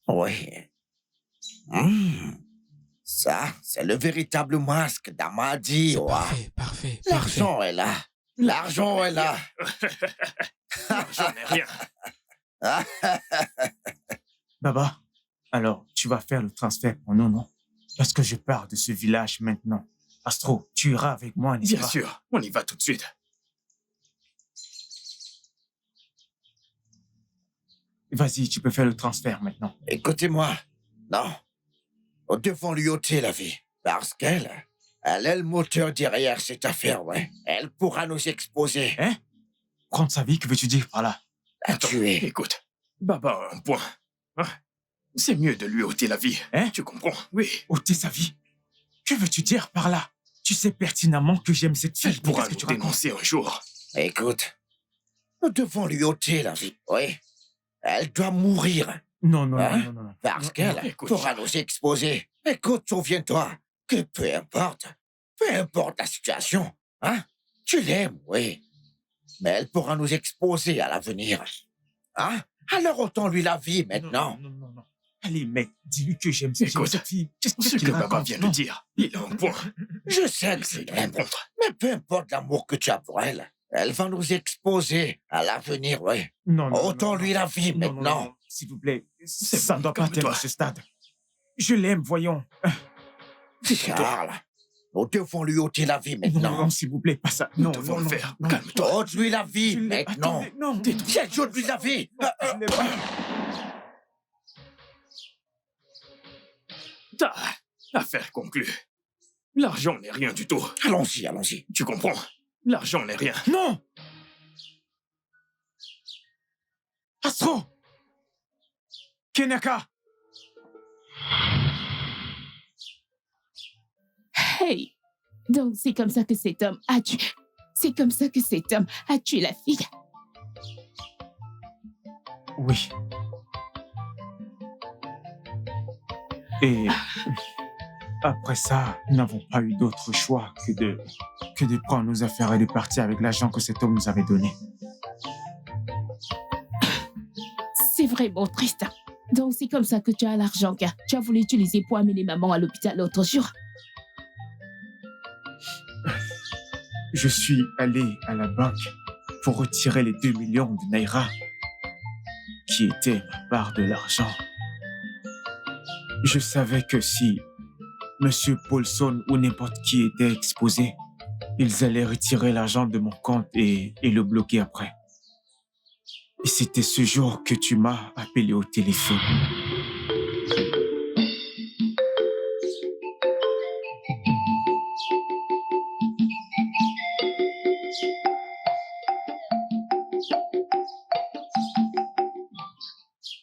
Oui. Ça, c'est le véritable masque d'Amadi. C'est Ouais. parfait, parfait, parfait. L'argent est là. L'argent est là. l'argent n'est rien. Baba, alors tu vas faire le transfert pour nous, non? Parce que je pars de ce village maintenant. Astro, tu iras avec moi, n'est-ce Bien pas? sûr, on y va tout de suite. Vas-y, tu peux faire le transfert maintenant. Écoutez-moi. Non. Nous devons lui ôter la vie. Parce qu'elle est le moteur derrière cette affaire, ouais. Elle pourra nous exposer. Hein? Prendre sa vie, que veux-tu dire par là? La Attends, tuer. écoute, Baba a un point. Hein? C'est mieux de lui ôter la vie. Hein? Tu comprends? Oui. Ôter sa vie? Que veux-tu dire par là? Tu sais pertinemment que j'aime cette fille. Elle pourra Qu'est-ce que nous tu racontes? dénoncer un jour. Écoute. Nous devons lui ôter la vie, oui. Elle doit mourir. Non, non, Hein? non, non, non. Parce Non, qu'elle écoute, pourra nous exposer. Écoute, souviens-toi que peu importe la situation, hein, tu l'aimes, oui, mais elle pourra nous exposer à l'avenir. Hein? Alors ôtons-lui la vie maintenant. Non, non, non, non. Allez, mec, dis-lui que j'aime Écoute, cette fille. Qu'est-ce Ce qu'il que Baba raconte? vient de Non. dire, il a un point. Je sais que Je c'est dois l'aime, répondre. mais peu importe l'amour que tu as pour elle, elle va nous exposer à l'avenir, oui. Non, non, Ôtons-lui la vie non, non, maintenant. non, s'il vous plaît, C'est ça bon, ne doit pas calme-toi. atteindre ce stade. Je l'aime, voyons. Charles, nous devons lui ôter la vie Non, maintenant. non, s'il vous plaît, pas ça. Nous Non, devons non, le non, faire. non. Calme-toi. Ôte-lui la vie Je l'aime. maintenant. Attendez, non. Tiens, ôte-lui la vie. Je l'aime pas. Affaire conclue. L'argent n'est rien du tout. Allons-y, allons-y. Tu comprends? L'argent n'est rien. Non! Astro! Kenaka! Hey! Donc, c'est comme ça que cet homme a tué. C'est comme ça que cet homme a tué la fille. Oui. Et après ça, nous n'avons pas eu d'autre choix que de prendre nos affaires et de partir avec l'argent que cet homme nous avait donné. C'est vraiment triste. Donc, c'est comme ça que tu as l'argent, car tu as voulu utiliser pour amener maman à l'hôpital l'autre jour. Je suis allé à la banque pour retirer les 2 millions de Naira qui étaient ma part de l'argent. Je savais que si Monsieur Paulson ou n'importe qui était exposé, ils allaient retirer l'argent de mon compte et le bloquer après. Et c'était ce jour que tu m'as appelé au téléphone.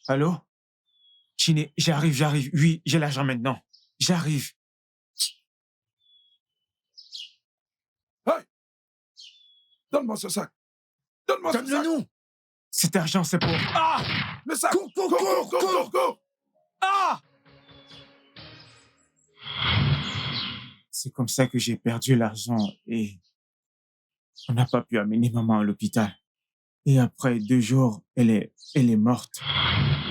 Allô? Chiné, j'arrive. Oui, j'ai l'argent maintenant. J'arrive. Hey! Donne-moi ce sac. Donne-moi ce sac. Donne-le-nous. Cet argent, c'est pour... Ah! Le sac. Cours. Ah! C'est comme ça que j'ai perdu l'argent et on n'a pas pu amener maman à l'hôpital. Et après 2 jours, elle est morte.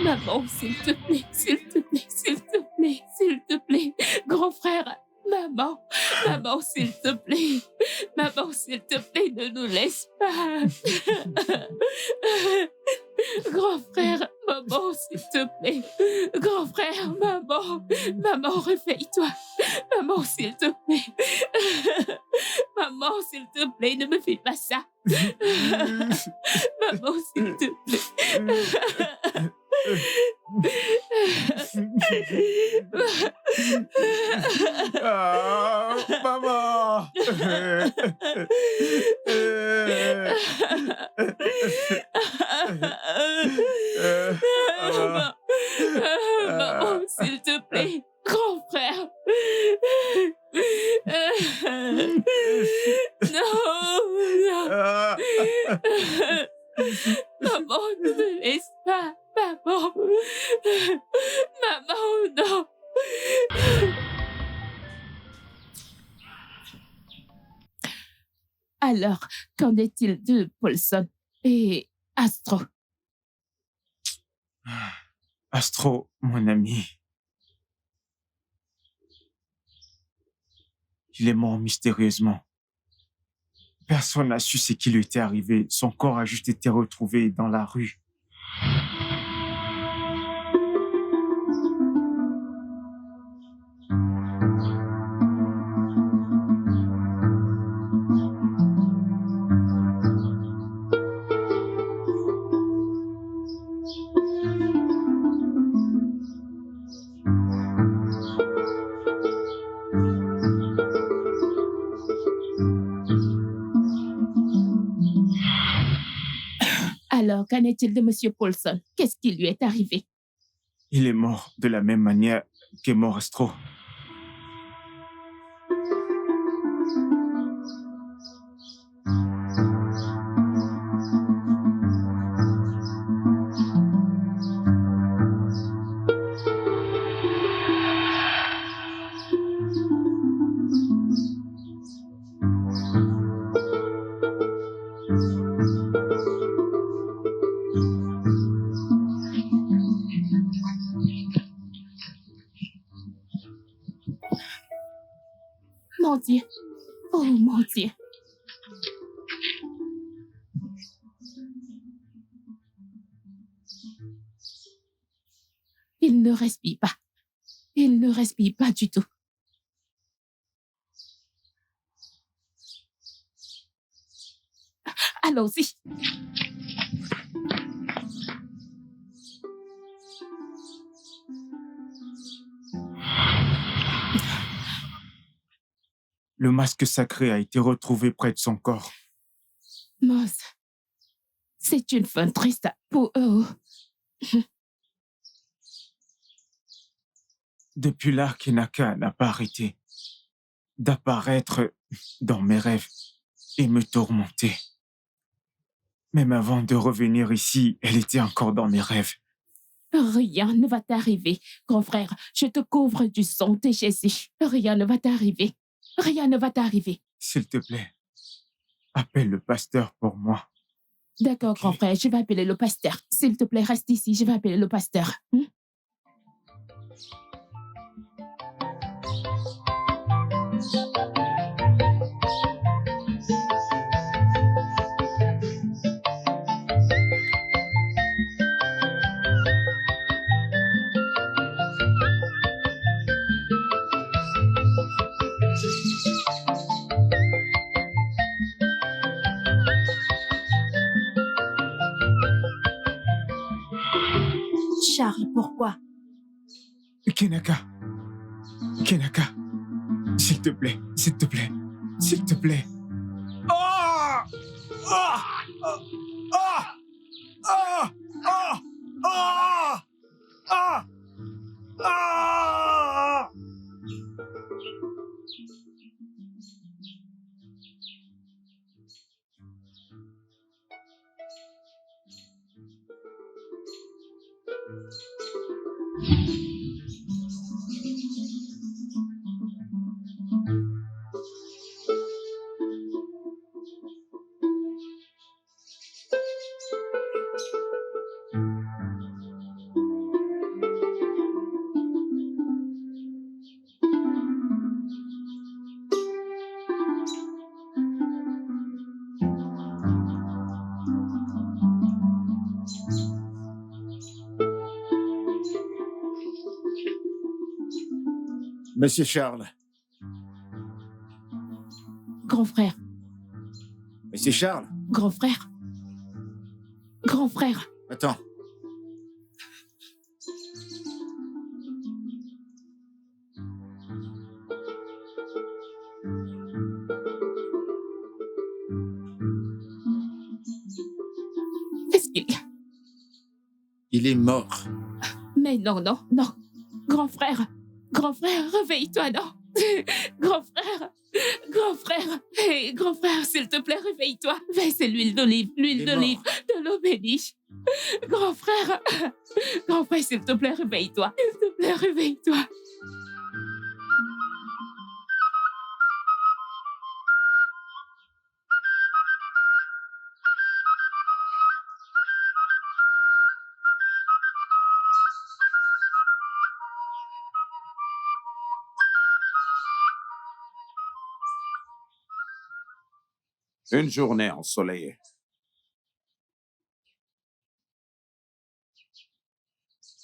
Maman, s'il te plaît, s'il te plaît, s'il te plaît, s'il te plaît. Grand frère, maman, s'il te plaît. Maman, s'il te plaît, ne nous laisse pas. Grand frère, maman, s'il te plaît. Grand frère, maman, réveille-toi. Maman, s'il te plaît. Maman, s'il te plaît, ne me fais pas ça. Maman, s'il te plaît. Ah, maman! Maman, s'il te plaît, grand frère. Non. Maman, ne me laisse pas. Maman, non. Alors, qu'en est-il de Paulson et Astro? Astro, mon ami. Il est mort mystérieusement. Personne n'a su ce qui lui était arrivé. Son corps a juste été retrouvé dans la rue. Alors, qu'en est-il de Monsieur Paulson? Qu'est-ce qui lui est arrivé? Il est mort de la même manière qu'est mort Astro. Mon Dieu. Oh, mon Dieu. Il ne respire pas. Il ne respire pas du tout. Allons-y. Le masque sacré a été retrouvé près de son corps. Moss, c'est une fin triste pour eux. Depuis là, Kenaka n'a pas arrêté d'apparaître dans mes rêves et me tourmenter. Même avant de revenir ici, elle était encore dans mes rêves. Rien ne va t'arriver, grand frère. Je te couvre du sang de Jésus. Rien ne va t'arriver. Rien ne va t'arriver. S'il te plaît, appelle le pasteur pour moi. D'accord, grand frère, je vais appeler le pasteur. S'il te plaît, reste ici, je vais appeler le pasteur. Charles, pourquoi? Kenaka. Kenaka. S'il te plaît, s'il te plaît, s'il te plaît. Ah! Ah! Ah! Ah! Ah! Ah! Ah! Ah! Ah! Monsieur Charles. Grand frère, Monsieur Charles. grand frère, grand frère. Attends. Qu'est-ce qu'il y a? Il est mort. Mais non, non, non. Grand frère, réveille-toi, non. Grand frère, hey, grand frère, s'il te plaît, réveille-toi. Verse l'huile d'olive, de l'eau bénie. Grand frère, s'il te plaît, réveille-toi. S'il te plaît, réveille-toi. Une journée ensoleillée.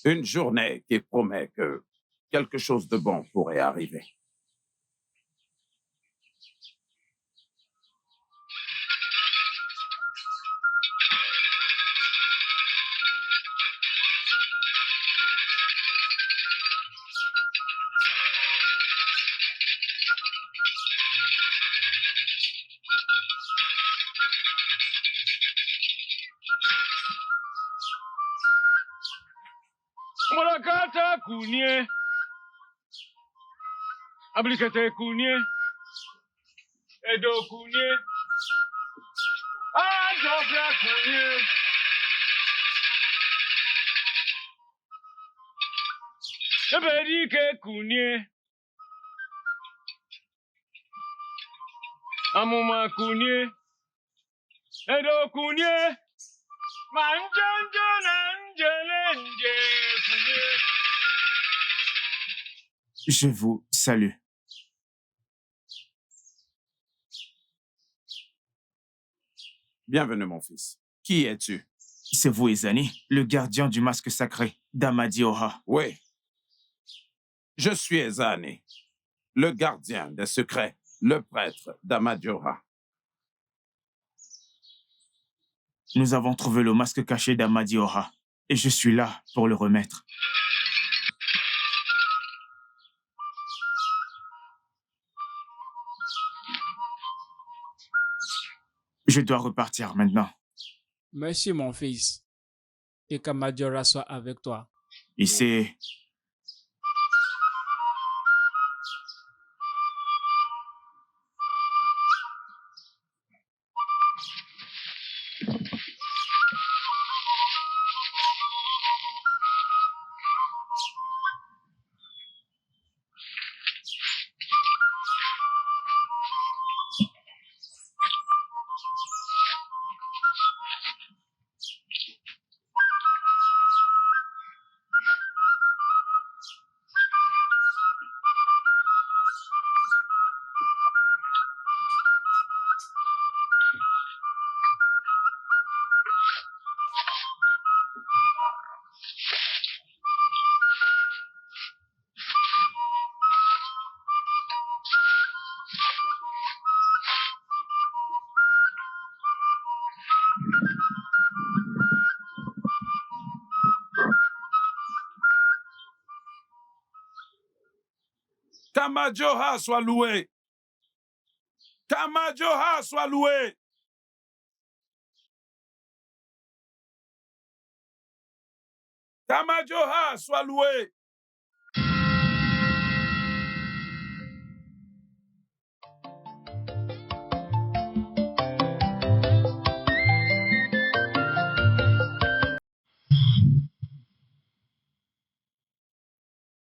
Une journée qui promet que quelque chose de bon pourrait arriver. Mulakata kunye. Ablikete kunye. Edo kunye. Adofia kunye. Eberike kunye. Amuma kunye. Edo kunye. Manjanja nanjelenje kunye. Je vous salue. Bienvenue, mon fils. Qui es-tu? C'est vous, Ezani, le gardien du masque sacré d'Amadioha. Oui. Je suis Ezani, le gardien des secrets, le prêtre d'Amadioha. Nous avons trouvé le masque caché d'Amadioha et je suis là pour le remettre. Je dois repartir maintenant. Merci, mon fils. Et qu'Amadioha soit avec toi. Et c'est... Tamajoha soit loué. Tamajoha soit loué. Tamajoha soit loué.